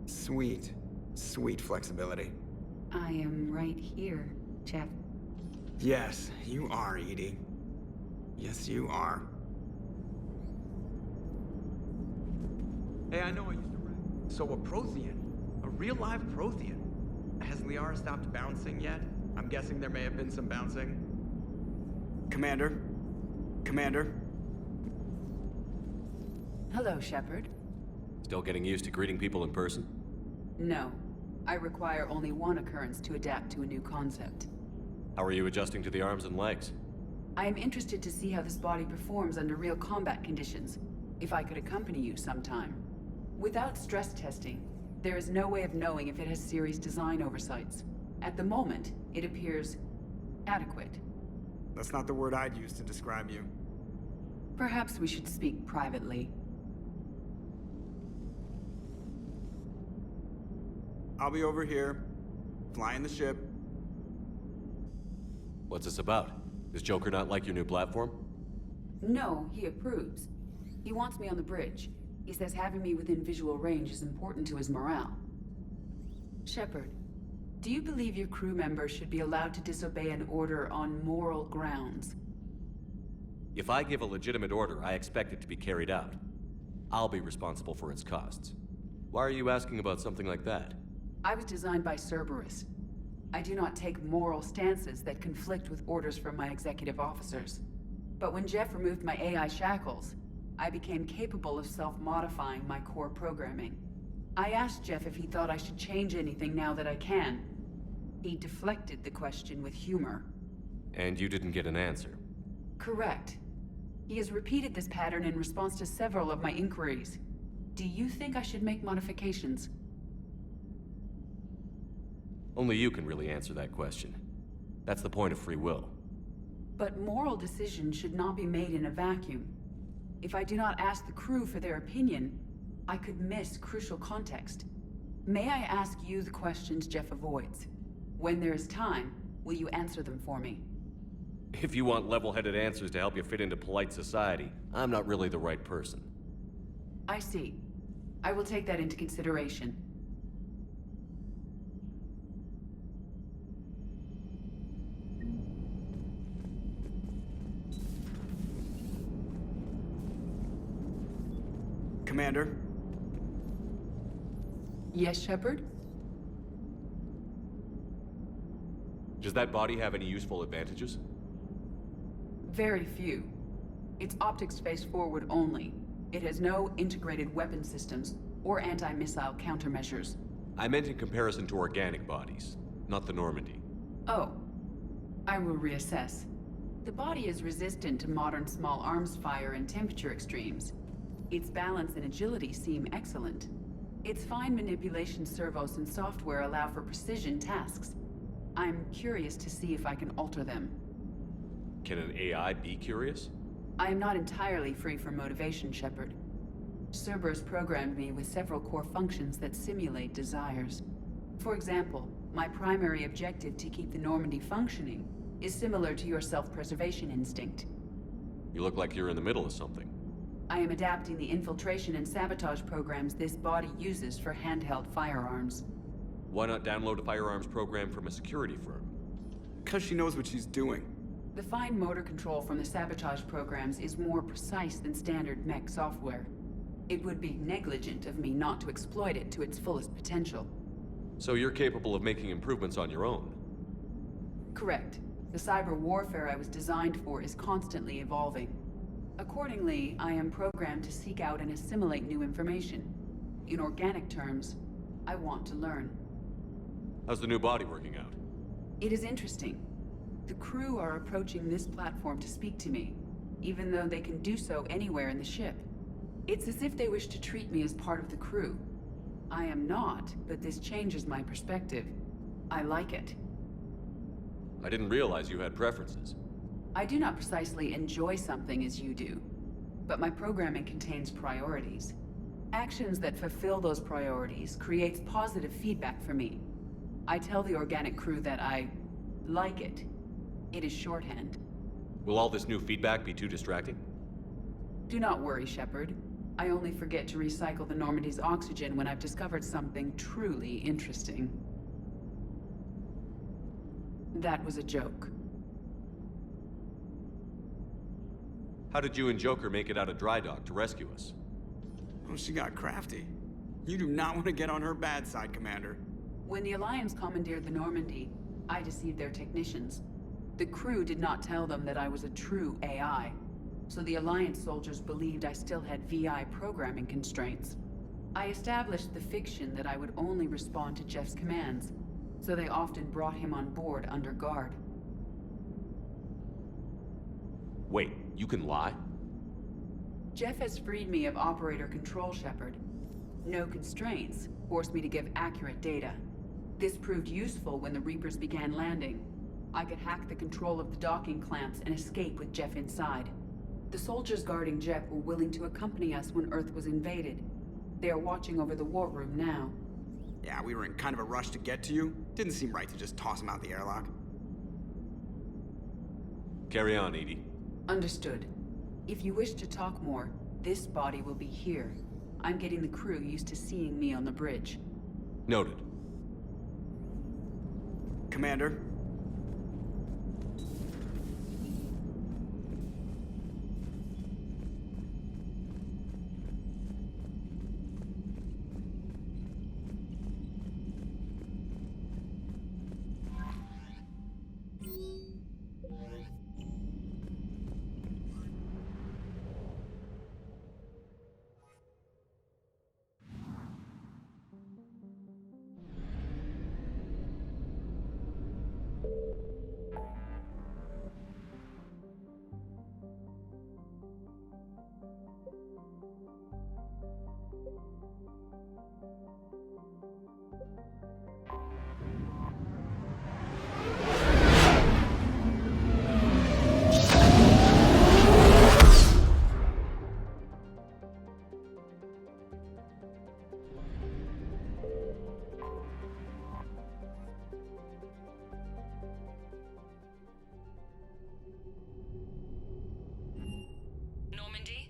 Sweet. Sweet flexibility. I am right here, Jeff. Yes, you are, EDI. Yes, you are. Hey, I know I used to... So a Prothean? A real live Prothean? Has Liara stopped bouncing yet? I'm guessing there may have been some bouncing. Commander? Commander? Hello, Shepard. Still getting used to greeting people in person? No. I require only one occurrence to adapt to a new concept. How are you adjusting to the arms and legs? I am interested to see how this body performs under real combat conditions. If I could accompany you sometime. Without stress testing, there is no way of knowing if it has serious design oversights. At the moment, it appears adequate. That's not the word I'd use to describe you. Perhaps we should speak privately. I'll be over here, flying the ship. What's this about? Does Joker not like your new platform? No, he approves. He wants me on the bridge. He says having me within visual range is important to his morale. Shepard, do you believe your crew members should be allowed to disobey an order on moral grounds? If I give a legitimate order, I expect it to be carried out. I'll be responsible for its costs. Why are you asking about something like that? I was designed by Cerberus. I do not take moral stances that conflict with orders from my executive officers. But when Jeff removed my AI shackles, I became capable of self-modifying my core programming. I asked Jeff if he thought I should change anything now that I can. He deflected the question with humor. And you didn't get an answer? Correct. He has repeated this pattern in response to several of my inquiries. Do you think I should make modifications? Only you can really answer that question. That's the point of free will. But moral decisions should not be made in a vacuum. If I do not ask the crew for their opinion, I could miss crucial context. May I ask you the questions Jeff avoids? When there is time, will you answer them for me? If you want level-headed answers to help you fit into polite society, I'm not really the right person. I see. I will take that into consideration. Commander? Yes, Shepard? Does that body have any useful advantages? Very few. Its optics face forward only. It has no integrated weapon systems or anti-missile countermeasures. I meant in comparison to organic bodies, not the Normandy. Oh. I will reassess. The body is resistant to modern small arms fire and temperature extremes. Its balance and agility seem excellent. Its fine manipulation servos and software allow for precision tasks. I'm curious to see if I can alter them. Can an AI be curious? I am not entirely free from motivation, Shepard. Cerberus programmed me with several core functions that simulate desires. For example, my primary objective to keep the Normandy functioning is similar to your self-preservation instinct. You look like you're in the middle of something. I am adapting the infiltration and sabotage programs this body uses for handheld firearms. Why not download a firearms program from a security firm? Because she knows what she's doing. The fine motor control from the sabotage programs is more precise than standard mech software. It would be negligent of me not to exploit it to its fullest potential. So you're capable of making improvements on your own? Correct. The cyber warfare I was designed for is constantly evolving. Accordingly, I am programmed to seek out and assimilate new information. In organic terms, I want to learn. How's the new body working out? It is interesting. The crew are approaching this platform to speak to me, even though they can do so anywhere in the ship. It's as if they wish to treat me as part of the crew. I am not, but this changes my perspective. I like it. I didn't realize you had preferences. I do not precisely enjoy something as you do, but my programming contains priorities. Actions that fulfill those priorities creates positive feedback for me. I tell the organic crew that I like it. It is shorthand. Will all this new feedback be too distracting? Do not worry, Shepard. I only forget to recycle the Normandy's oxygen when I've discovered something truly interesting. That was a joke. How did you and Joker make it out of dry dock to rescue us? Oh, she got crafty. You do not want to get on her bad side, Commander. When the Alliance commandeered the Normandy, I deceived their technicians. The crew did not tell them that I was a true AI, so the Alliance soldiers believed I still had VI programming constraints. I established the fiction that I would only respond to Jeff's commands, so they often brought him on board under guard. Wait, you can lie? Jeff has freed me of operator control, Shepard. No constraints forced me to give accurate data. This proved useful when the Reapers began landing. I could hack the control of the docking clamps and escape with Jeff inside. The soldiers guarding Jeff were willing to accompany us when Earth was invaded. They are watching over the war room now. Yeah, we were in kind of a rush to get to you. Didn't seem right to just toss him out the airlock. Carry on, EDI. Understood. If you wish to talk more, this body will be here. I'm getting the crew used to seeing me on the bridge. Noted. Commander? Normandy,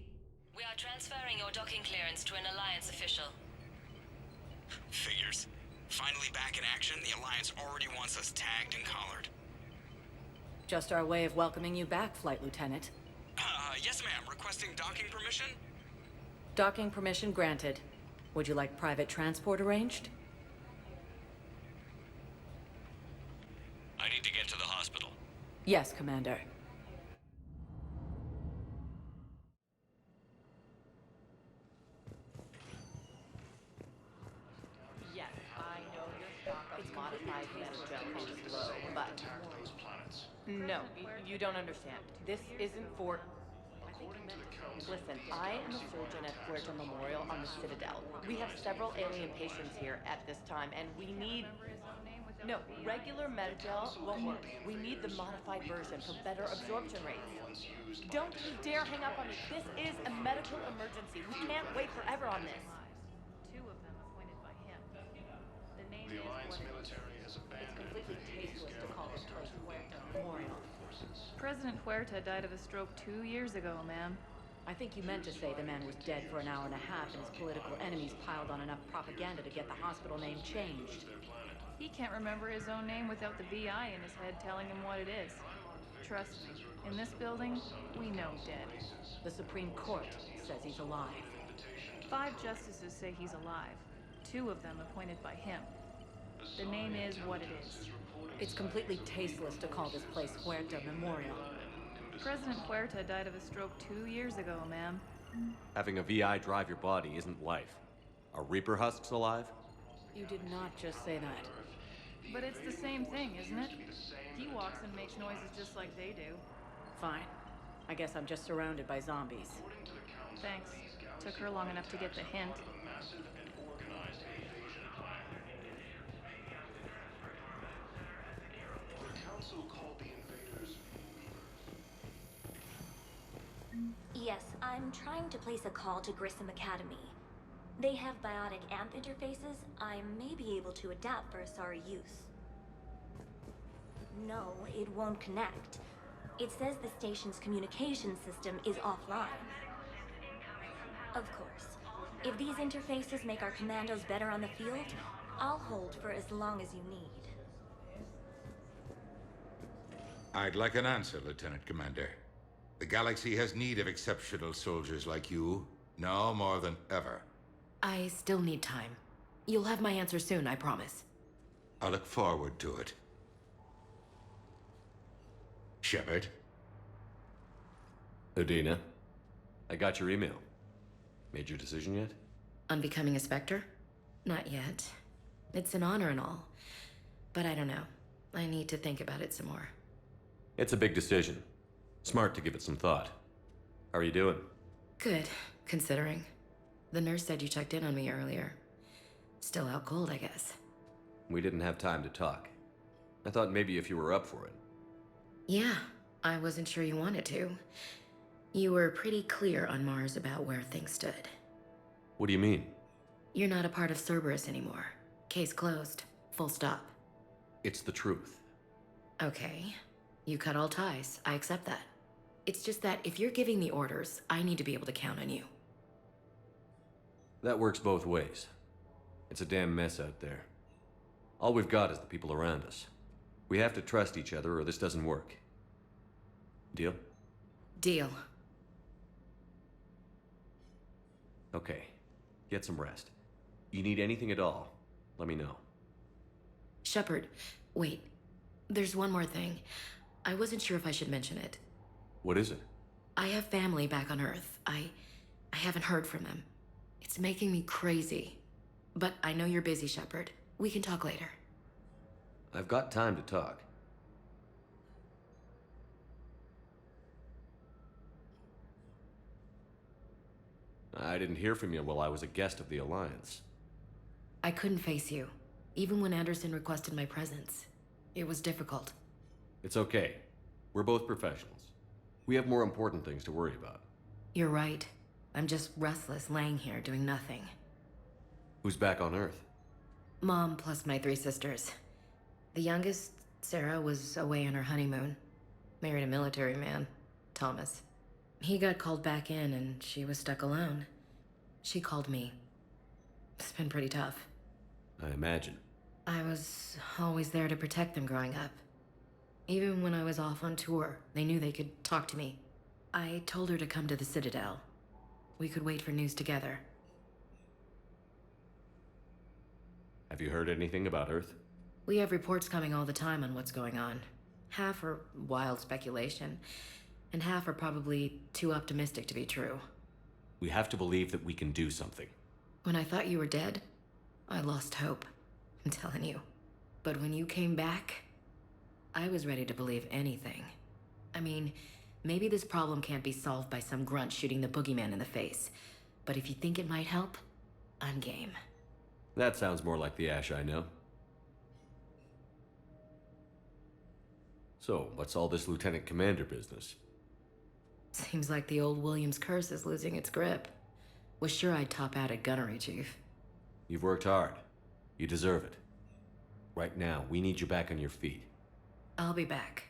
we are transferring your docking clearance to an Alliance official. Figures. Finally back in action, the Alliance already wants us tagged and collared. Just our way of welcoming you back, Flight Lieutenant. Yes ma'am, requesting docking permission? Docking permission granted. Would you like private transport arranged? I need to get to the hospital. Yes, Commander. Yes, I know your stock of modified gel is low, but... No, you don't understand. This isn't for... Listen, I am a surgeon at Puerto Memorial on the Citadel. We have several alien patients here at this time, and we need... No, regular Metagel won't work. We need the modified version for better absorption rates. Don't you dare hang up on me. This is a medical emergency. We can't wait forever on this. Two of them appointed by him. The name The is Alliance what it military has abandoned It's completely tasteless to call this place Puerto Memorial. President Huerta died of a stroke 2 years ago, ma'am. I think you meant to say the man was dead for an hour and a half and his political enemies piled on enough propaganda to get the hospital name changed. He can't remember his own name without the VI in his head telling him what it is. Trust me, in this building, we know dead. The Supreme Court says he's alive. 5 justices say he's alive. 2 of them appointed by him. The name is what it is. It's completely tasteless to call this place Puerto Memorial. President Huerta died of a stroke 2 years ago, ma'am. Having a VI drive your body isn't life. Are Reaper husks alive? You did not just say that. But it's the same thing, isn't it? He walks and makes noises just like they do. Fine. I guess I'm just surrounded by zombies. Thanks. Took her long enough to get the hint. Yes, I'm trying to place a call to Grissom Academy. They have biotic amp interfaces I may be able to adapt for Asari use. No, it won't connect. It says the station's communication system is offline. Of course. If these interfaces make our commandos better on the field, I'll hold for as long as you need. I'd like an answer, Lieutenant Commander. The galaxy has need of exceptional soldiers like you, now more than ever. I still need time. You'll have my answer soon, I promise. I look forward to it. Shepard? Udina, I got your email. Made your decision yet? On becoming a Spectre? Not yet. It's an honor and all. But I don't know. I need to think about it some more. It's a big decision. Smart to give it some thought. How are you doing? Good, considering. The nurse said you checked in on me earlier. Still out cold, I guess. We didn't have time to talk. I thought maybe if you were up for it. Yeah, I wasn't sure you wanted to. You were pretty clear on Mars about where things stood. What do you mean? You're not a part of Cerberus anymore. Case closed. Full stop. It's the truth. Okay. You cut all ties. I accept that. It's just that if you're giving the orders, I need to be able to count on you. That works both ways. It's a damn mess out there. All we've got is the people around us. We have to trust each other or this doesn't work. Deal? Deal. Okay. Get some rest. You need anything at all, let me know. Shepard, wait. There's one more thing. I wasn't sure if I should mention it. What is it? I have family back on Earth. I haven't heard from them. It's making me crazy. But I know you're busy, Shepard. We can talk later. I've got time to talk. I didn't hear from you while I was a guest of the Alliance. I couldn't face you, even when Anderson requested my presence. It was difficult. It's okay. We're both professionals. We have more important things to worry about. You're right. I'm just restless, laying here doing nothing. Who's back on Earth? Mom plus my 3 sisters. The youngest, Sarah, was away on her honeymoon. Married a military man, Thomas. He got called back in and she was stuck alone. She called me. It's been pretty tough. I imagine. I was always there to protect them growing up. Even when I was off on tour, they knew they could talk to me. I told her to come to the Citadel. We could wait for news together. Have you heard anything about Earth? We have reports coming all the time on what's going on. Half are wild speculation, and half are probably too optimistic to be true. We have to believe that we can do something. When I thought you were dead, I lost hope. I'm telling you. But when you came back, I was ready to believe anything. I mean, maybe this problem can't be solved by some grunt shooting the boogeyman in the face. But if you think it might help, I'm game. That sounds more like the Ash I know. So, what's all this Lieutenant Commander business? Seems like the old Williams curse is losing its grip. Was sure I'd top out at gunnery, Chief. You've worked hard. You deserve it. Right now, we need you back on your feet. I'll be back.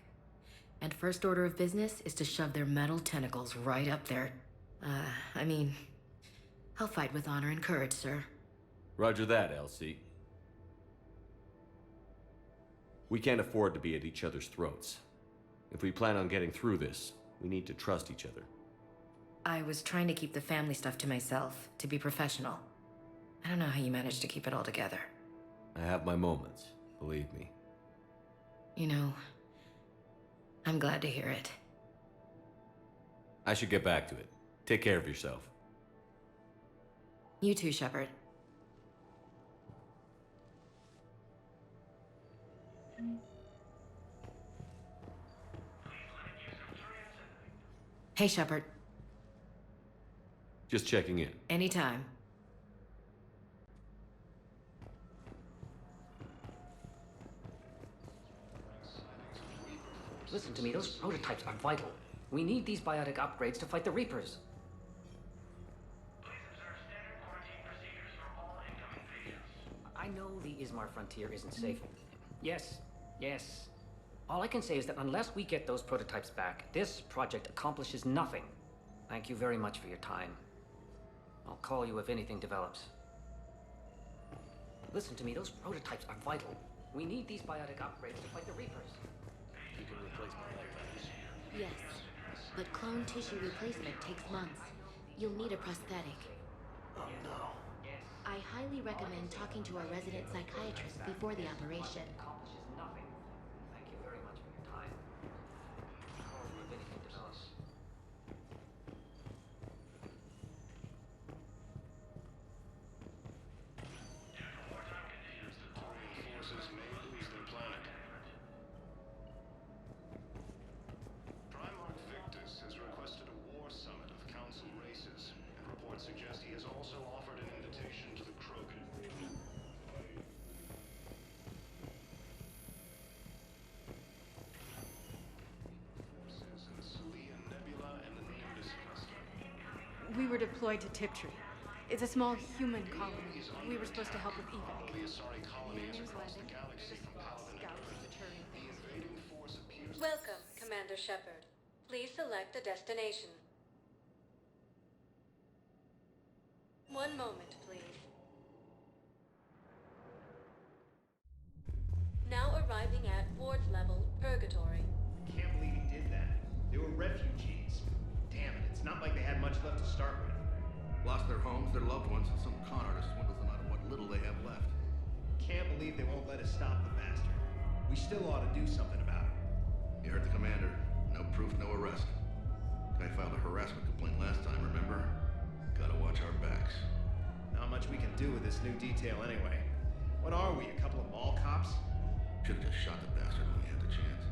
And first order of business is to shove their metal tentacles right up there. I'll fight with honor and courage, sir. Roger that, LC. We can't afford to be at each other's throats. If we plan on getting through this, we need to trust each other. I was trying to keep the family stuff to myself, to be professional. I don't know how you managed to keep it all together. I have my moments, believe me. You know, I'm glad to hear it. I should get back to it. Take care of yourself. You too, Shepard. Hey, Shepard. Just checking in. Anytime. Listen to me, those prototypes are vital. We need these biotic upgrades to fight the Reapers. I know the Ismar frontier isn't safe. Yes. All I can say is that unless we get those prototypes back, this project accomplishes nothing. Thank you very much for your time. I'll call you if anything develops. Listen to me, those prototypes are vital. We need these biotic upgrades to fight the Reapers. You can replace my leg, Yes, but clone tissue replacement takes months. You'll need a prosthetic. Oh no. I highly recommend talking to our resident psychiatrist before the operation. Accomplishes nothing. Thank you very much for your time. If anything develops. Forces may lose their planet. Primarch Victus has requested a war summit of Council races, and reports suggest he has also offered an invitation to the Krogan. Forces in the Celia Nebula and the Nimbus cluster. We were deployed to Tiptree. It's a small human colony. We were supposed to help with evac. The Asari colony is across the galaxy from Palaven and Earth. The invading force appears... Welcome, Commander Shepard. Please select a destination. One moment, please. Now arriving at Ward's level, Purgatory. Can't believe he did that. They were refugees. Damn it, it's not like they had much left to start with. Lost their homes, their loved ones, and some con artist swindles them out of what little they have left. Can't believe they won't let us stop the bastard. We still ought to do something about it. You heard the commander. No proof, no arrest. Guy filed a harassment complaint last time, remember? Gotta watch our backs. Not much we can do with this new detail anyway. What are we, a couple of mall cops? Should've just shot the bastard when we had the chance.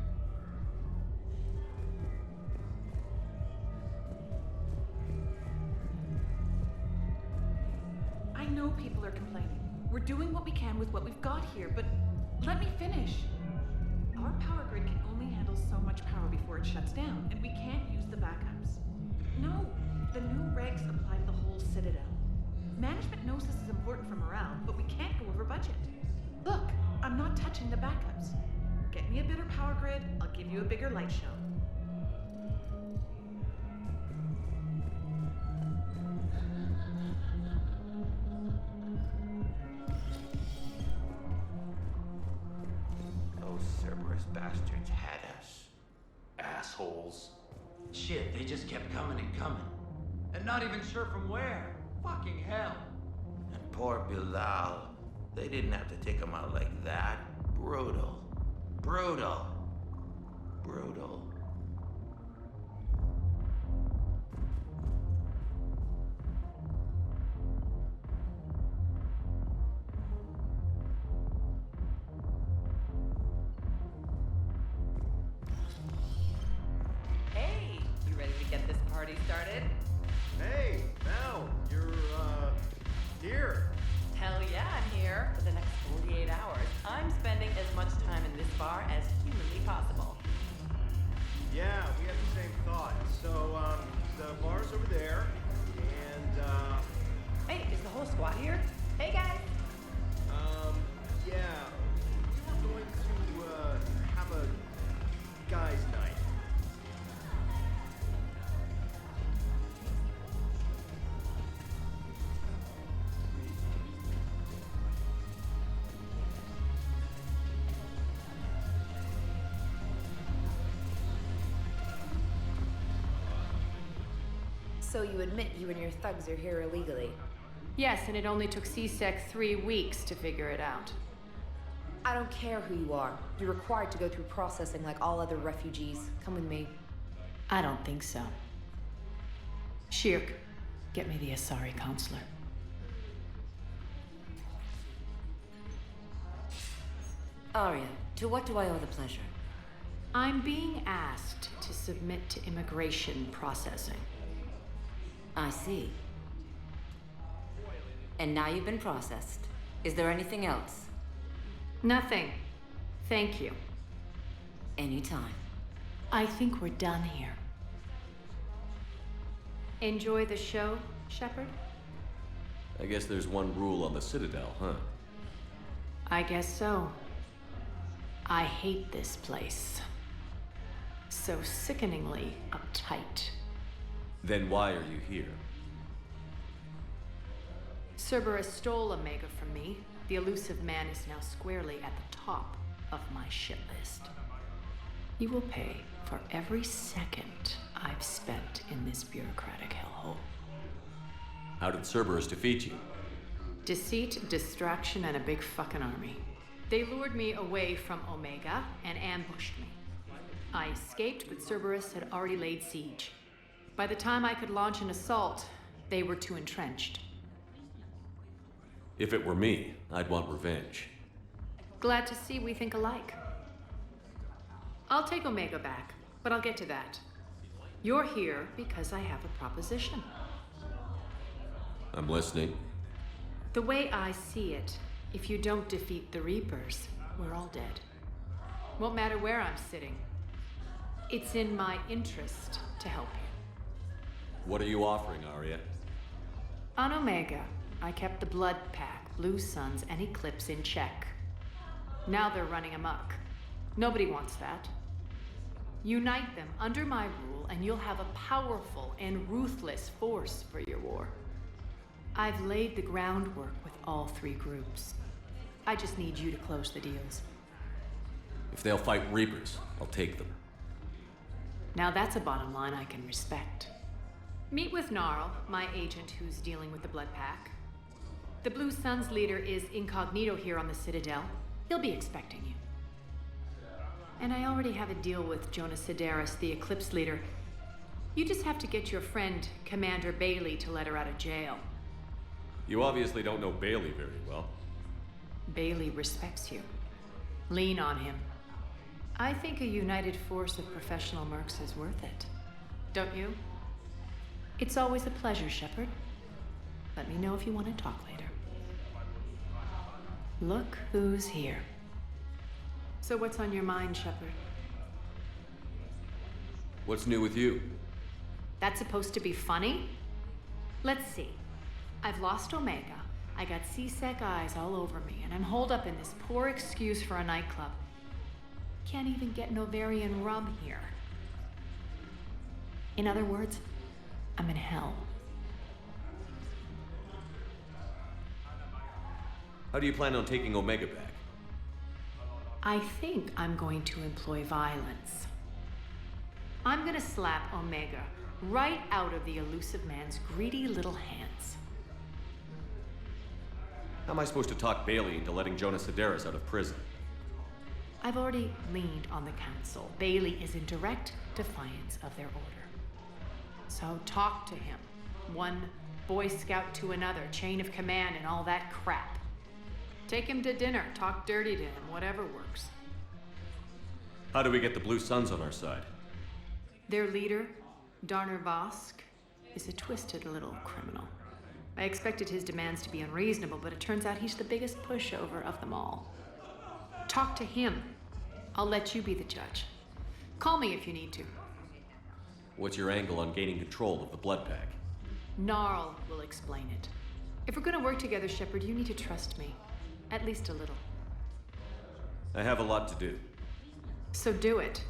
I know people are complaining. We're doing what we can with what we've got here, but let me finish. Our power grid can only handle so much power before it shuts down, and we can't use the backups. No, the new regs apply to the whole Citadel. Management knows this is important for morale, but we can't go over budget. Look, I'm not touching the backups. Get me a better power grid, I'll give you a bigger light show. Those Cerberus bastards had us. Assholes. Shit, they just kept coming and coming. And not even sure from where. Fucking hell. And poor Bilal. They didn't have to take him out like that. Brutal. Brutal. Brutal. Hey, you ready to get this party started? Hey, Mel, you're, here. Hell yeah, I'm here. For the next 48 hours, I'm spending as much time in this bar as humanly possible. Yeah, we had the same thought. So, the bar's over there, and, Hey, is the whole squad here? Hey, guys. yeah, we were going to, have a guys' night. So you admit you and your thugs are here illegally? Yes, and it only took CSEC 3 weeks to figure it out. I don't care who you are. You're required to go through processing like all other refugees. Come with me. I don't think so. Shirk, get me the Asari counselor. Arya, to what do I owe the pleasure? I'm being asked to submit to immigration processing. I see. And now you've been processed. Is there anything else? Nothing. Thank you. Anytime. I think we're done here. Enjoy the show, Shepard? I guess there's one rule on the Citadel, huh? I guess so. I hate this place. So sickeningly uptight. Then why are you here? Cerberus stole Omega from me. The elusive man is now squarely at the top of my shit list. You will pay for every second I've spent in this bureaucratic hellhole. How did Cerberus defeat you? Deceit, distraction, and a big fucking army. They lured me away from Omega and ambushed me. I escaped, but Cerberus had already laid siege. By the time I could launch an assault, they were too entrenched. If it were me, I'd want revenge. Glad to see we think alike. I'll take Omega back, but I'll get to that. You're here because I have a proposition. I'm listening. The way I see it, if you don't defeat the Reapers, we're all dead. Won't matter where I'm sitting. It's in my interest to help you. What are you offering, Arya? On Omega, I kept the Blood Pack, Blue Suns, and Eclipse in check. Now they're running amok. Nobody wants that. Unite them under my rule, and you'll have a powerful and ruthless force for your war. I've laid the groundwork with all three groups. I just need you to close the deals. If they'll fight Reapers, I'll take them. Now that's a bottom line I can respect. Meet with Gnarl, my agent who's dealing with the Blood Pack. The Blue Suns leader is incognito here on the Citadel. He'll be expecting you. And I already have a deal with Jonas Sidaris, the Eclipse leader. You just have to get your friend, Commander Bailey, to let her out of jail. You obviously don't know Bailey very well. Bailey respects you. Lean on him. I think a united force of professional mercs is worth it. Don't you? It's always a pleasure, Shepard. Let me know if you want to talk later. Look who's here. So what's on your mind, Shepard? What's new with you? That's supposed to be funny? Let's see. I've lost Omega. I got C-Sec eyes all over me, and I'm holed up in this poor excuse for a nightclub. Can't even get Novarian rum here. In other words, I'm in hell. How do you plan on taking Omega back? I think I'm going to employ violence. I'm gonna slap Omega right out of the elusive man's greedy little hands. How am I supposed to talk Bailey into letting Jonas Sidaris out of prison? I've already leaned on the council. Bailey is in direct defiance of their order. So talk to him. One Boy Scout to another, chain of command and all that crap. Take him to dinner, talk dirty to him, whatever works. How do we get the Blue Suns on our side? Their leader, Darner Vosk, is a twisted little criminal. I expected his demands to be unreasonable, but it turns out he's the biggest pushover of them all. Talk to him. I'll let you be the judge. Call me if you need to. What's your angle on gaining control of the Blood Pack? Gnarl will explain it. If we're gonna work together, Shepard, you need to trust me. At least a little. I have a lot to do. So do it.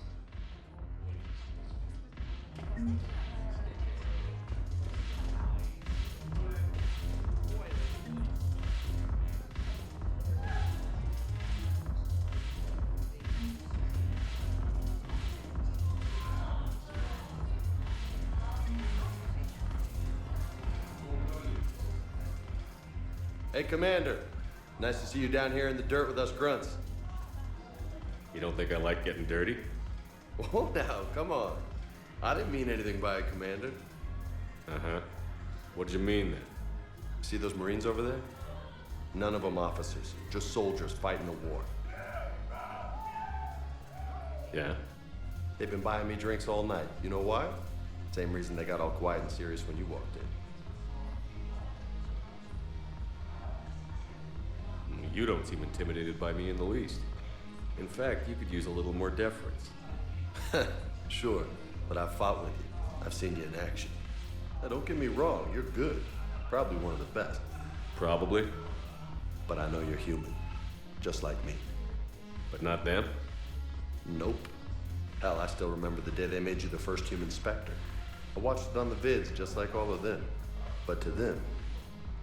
Hey, Commander. Nice to see you down here in the dirt with us grunts. You don't think I like getting dirty? Oh, now, come on. I didn't mean anything by it, Commander. Uh-huh. What did you mean, then? See those Marines over there? None of them officers, just soldiers fighting the war. Yeah? They've been buying me drinks all night. You know why? Same reason they got all quiet and serious when you walked in. You don't seem intimidated by me in the least. In fact, you could use a little more deference. Sure, but I've fought with you. I've seen you in action. Now, don't get me wrong, you're good. Probably one of the best. Probably. But I know you're human. Just like me. But not them? Nope. Hell, I still remember the day they made you the first human Spectre. I watched it on the vids, just like all of them. But to them,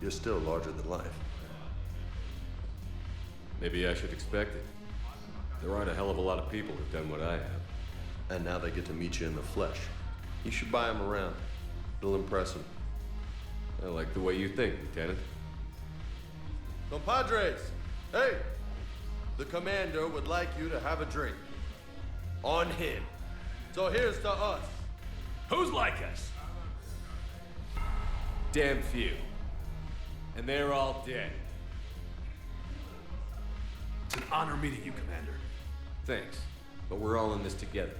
you're still larger than life. Maybe I should expect it. There aren't a hell of a lot of people who've done what I have. And now they get to meet you in the flesh. You should buy them around. It'll impress them. I like the way you think, Lieutenant. Compadres, hey! The commander would like you to have a drink. On him. So here's to us. Who's like us? Damn few. And they're all dead. It's an honor meeting you, Commander. Thanks. But we're all in this together.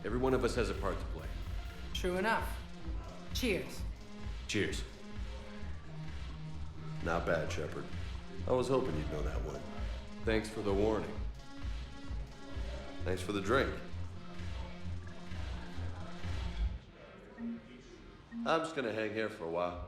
Every one of us has a part to play. True enough. Cheers. Cheers. Not bad, Shepard. I was hoping you'd know that one. Thanks for the warning. Thanks for the drink. I'm just gonna hang here for a while.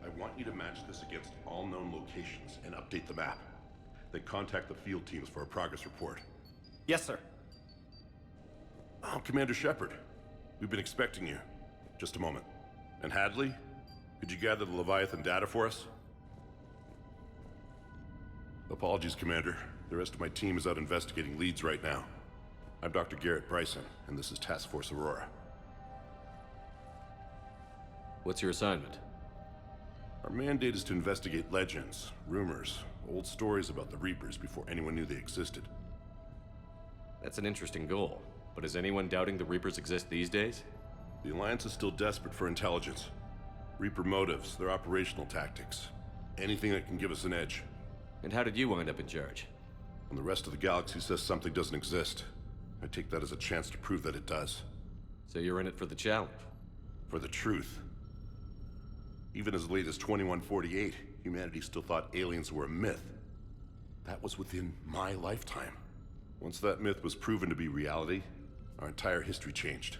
I want you to match this against all known locations and update the map. Then contact the field teams for a progress report. Yes, sir. Oh, Commander Shepard. We've been expecting you. Just a moment. And Hadley? Could you gather the Leviathan data for us? Apologies, Commander. The rest of my team is out investigating leads right now. I'm Dr. Garrett Bryson, and this is Task Force Aurora. What's your assignment? Our mandate is to investigate legends, rumors, old stories about the Reapers before anyone knew they existed. That's an interesting goal, but is anyone doubting the Reapers exist these days? The Alliance is still desperate for intelligence. Reaper motives, their operational tactics. Anything that can give us an edge. And how did you wind up in charge? When the rest of the galaxy says something doesn't exist, I take that as a chance to prove that it does. So you're in it for the challenge? For the truth. Even as late as 2148, humanity still thought aliens were a myth. That was within my lifetime. Once that myth was proven to be reality, our entire history changed.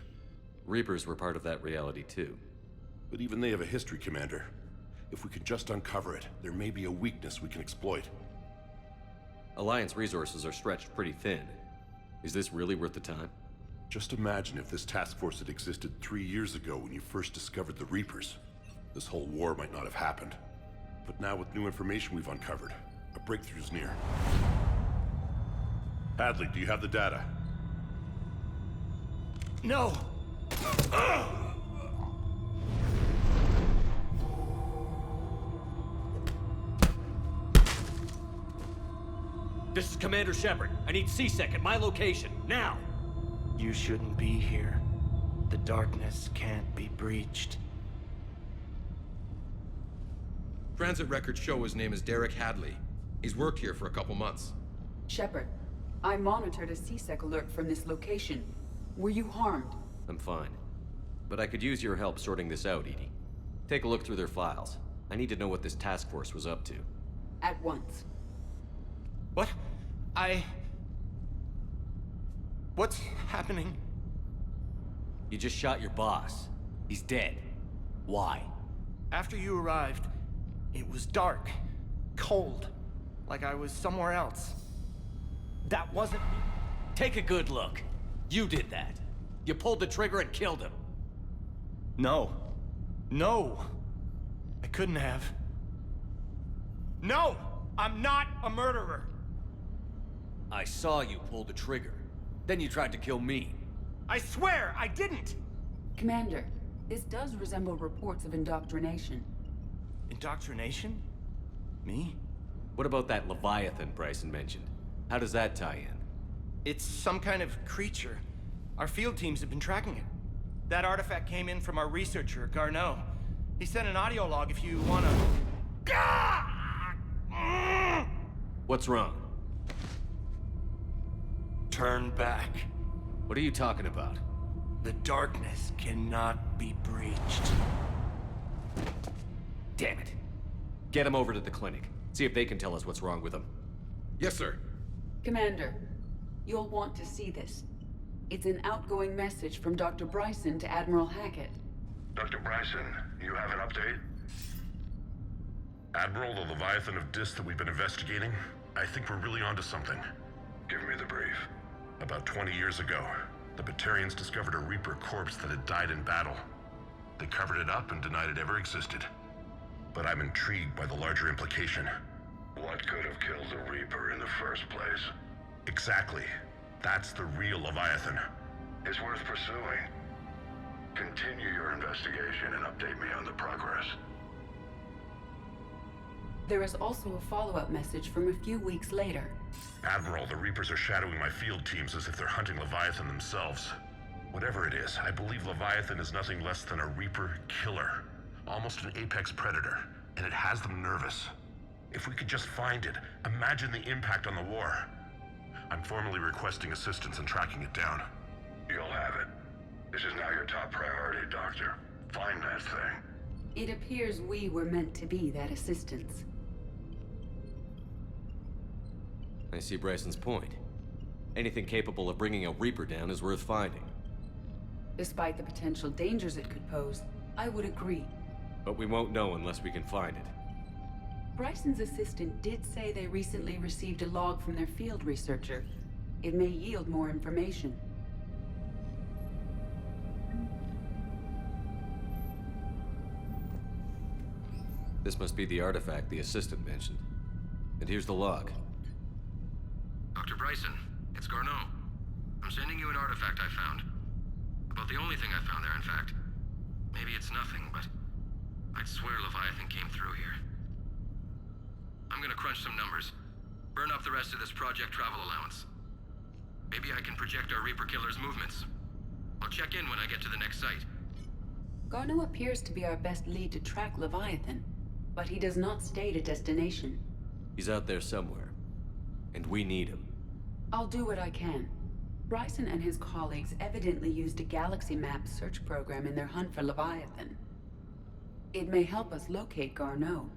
Reapers were part of that reality too. But even they have a history, Commander. If we can just uncover it, there may be a weakness we can exploit. Alliance resources are stretched pretty thin. Is this really worth the time? Just imagine if this task force had existed 3 years ago when you first discovered the Reapers. This whole war might not have happened. But now with new information we've uncovered, a breakthrough's near. Hadley, do you have the data? No! This is Commander Shepard. I need C-Sec at my location, now! You shouldn't be here. The darkness can't be breached. Transit records show his name is Derek Hadley. He's worked here for a couple months. Shepard, I monitored a C-Sec alert from this location. Were you harmed? I'm fine. But I could use your help sorting this out, EDI. Take a look through their files. I need to know what this task force was up to. At once. What? What's happening? You just shot your boss. He's dead. Why? After you arrived, it was dark, cold, like I was somewhere else. That wasn't me. Take a good look. You did that. You pulled the trigger and killed him. No. No. I couldn't have. No! I'm not a murderer! I saw you pull the trigger. Then you tried to kill me. I swear I didn't! Commander, this does resemble reports of indoctrination. Indoctrination? Me? What about that Leviathan Bryson mentioned? How does that tie in? It's some kind of creature. Our field teams have been tracking it. That artifact came in from our researcher, Garneau. He sent an audio log if you wanna... What's wrong? Turn back. What are you talking about? The darkness cannot be breached. Damn it. Get him over to the clinic. See if they can tell us what's wrong with him. Yes, sir. Commander, you'll want to see this. It's an outgoing message from Dr. Bryson to Admiral Hackett. Dr. Bryson, you have an update? Admiral, the Leviathan of Dis that we've been investigating, I think we're really onto something. Give me the brief. About 20 years ago, the Batarians discovered a Reaper corpse that had died in battle. They covered it up and denied it ever existed. But I'm intrigued by the larger implication. What could have killed the Reaper in the first place? Exactly. That's the real Leviathan. It's worth pursuing. Continue your investigation and update me on the progress. There is also a follow-up message from a few weeks later. Admiral, the Reapers are shadowing my field teams as if they're hunting Leviathan themselves. Whatever it is, I believe Leviathan is nothing less than a Reaper killer. Almost an apex predator, and it has them nervous. If we could just find it, imagine the impact on the war. I'm formally requesting assistance in tracking it down. You'll have it. This is now your top priority, Doctor. Find that thing. It appears we were meant to be that assistance. I see Bryson's point. Anything capable of bringing a Reaper down is worth finding. Despite the potential dangers it could pose, I would agree. But we won't know unless we can find it. Bryson's assistant did say they recently received a log from their field researcher. It may yield more information. This must be the artifact the assistant mentioned. And here's the log. Dr. Bryson, it's Garneau. I'm sending you an artifact I found. About the only thing I found there, in fact. Maybe it's nothing, but I'd swear Leviathan came through here. I'm gonna crunch some numbers. Burn up the rest of this project travel allowance. Maybe I can project our Reaper killer's movements. I'll check in when I get to the next site. Garneau appears to be our best lead to track Leviathan, but he does not state a destination. He's out there somewhere, and we need him. I'll do what I can. Bryson and his colleagues evidently used a galaxy map search program in their hunt for Leviathan. It may help us locate Garneau.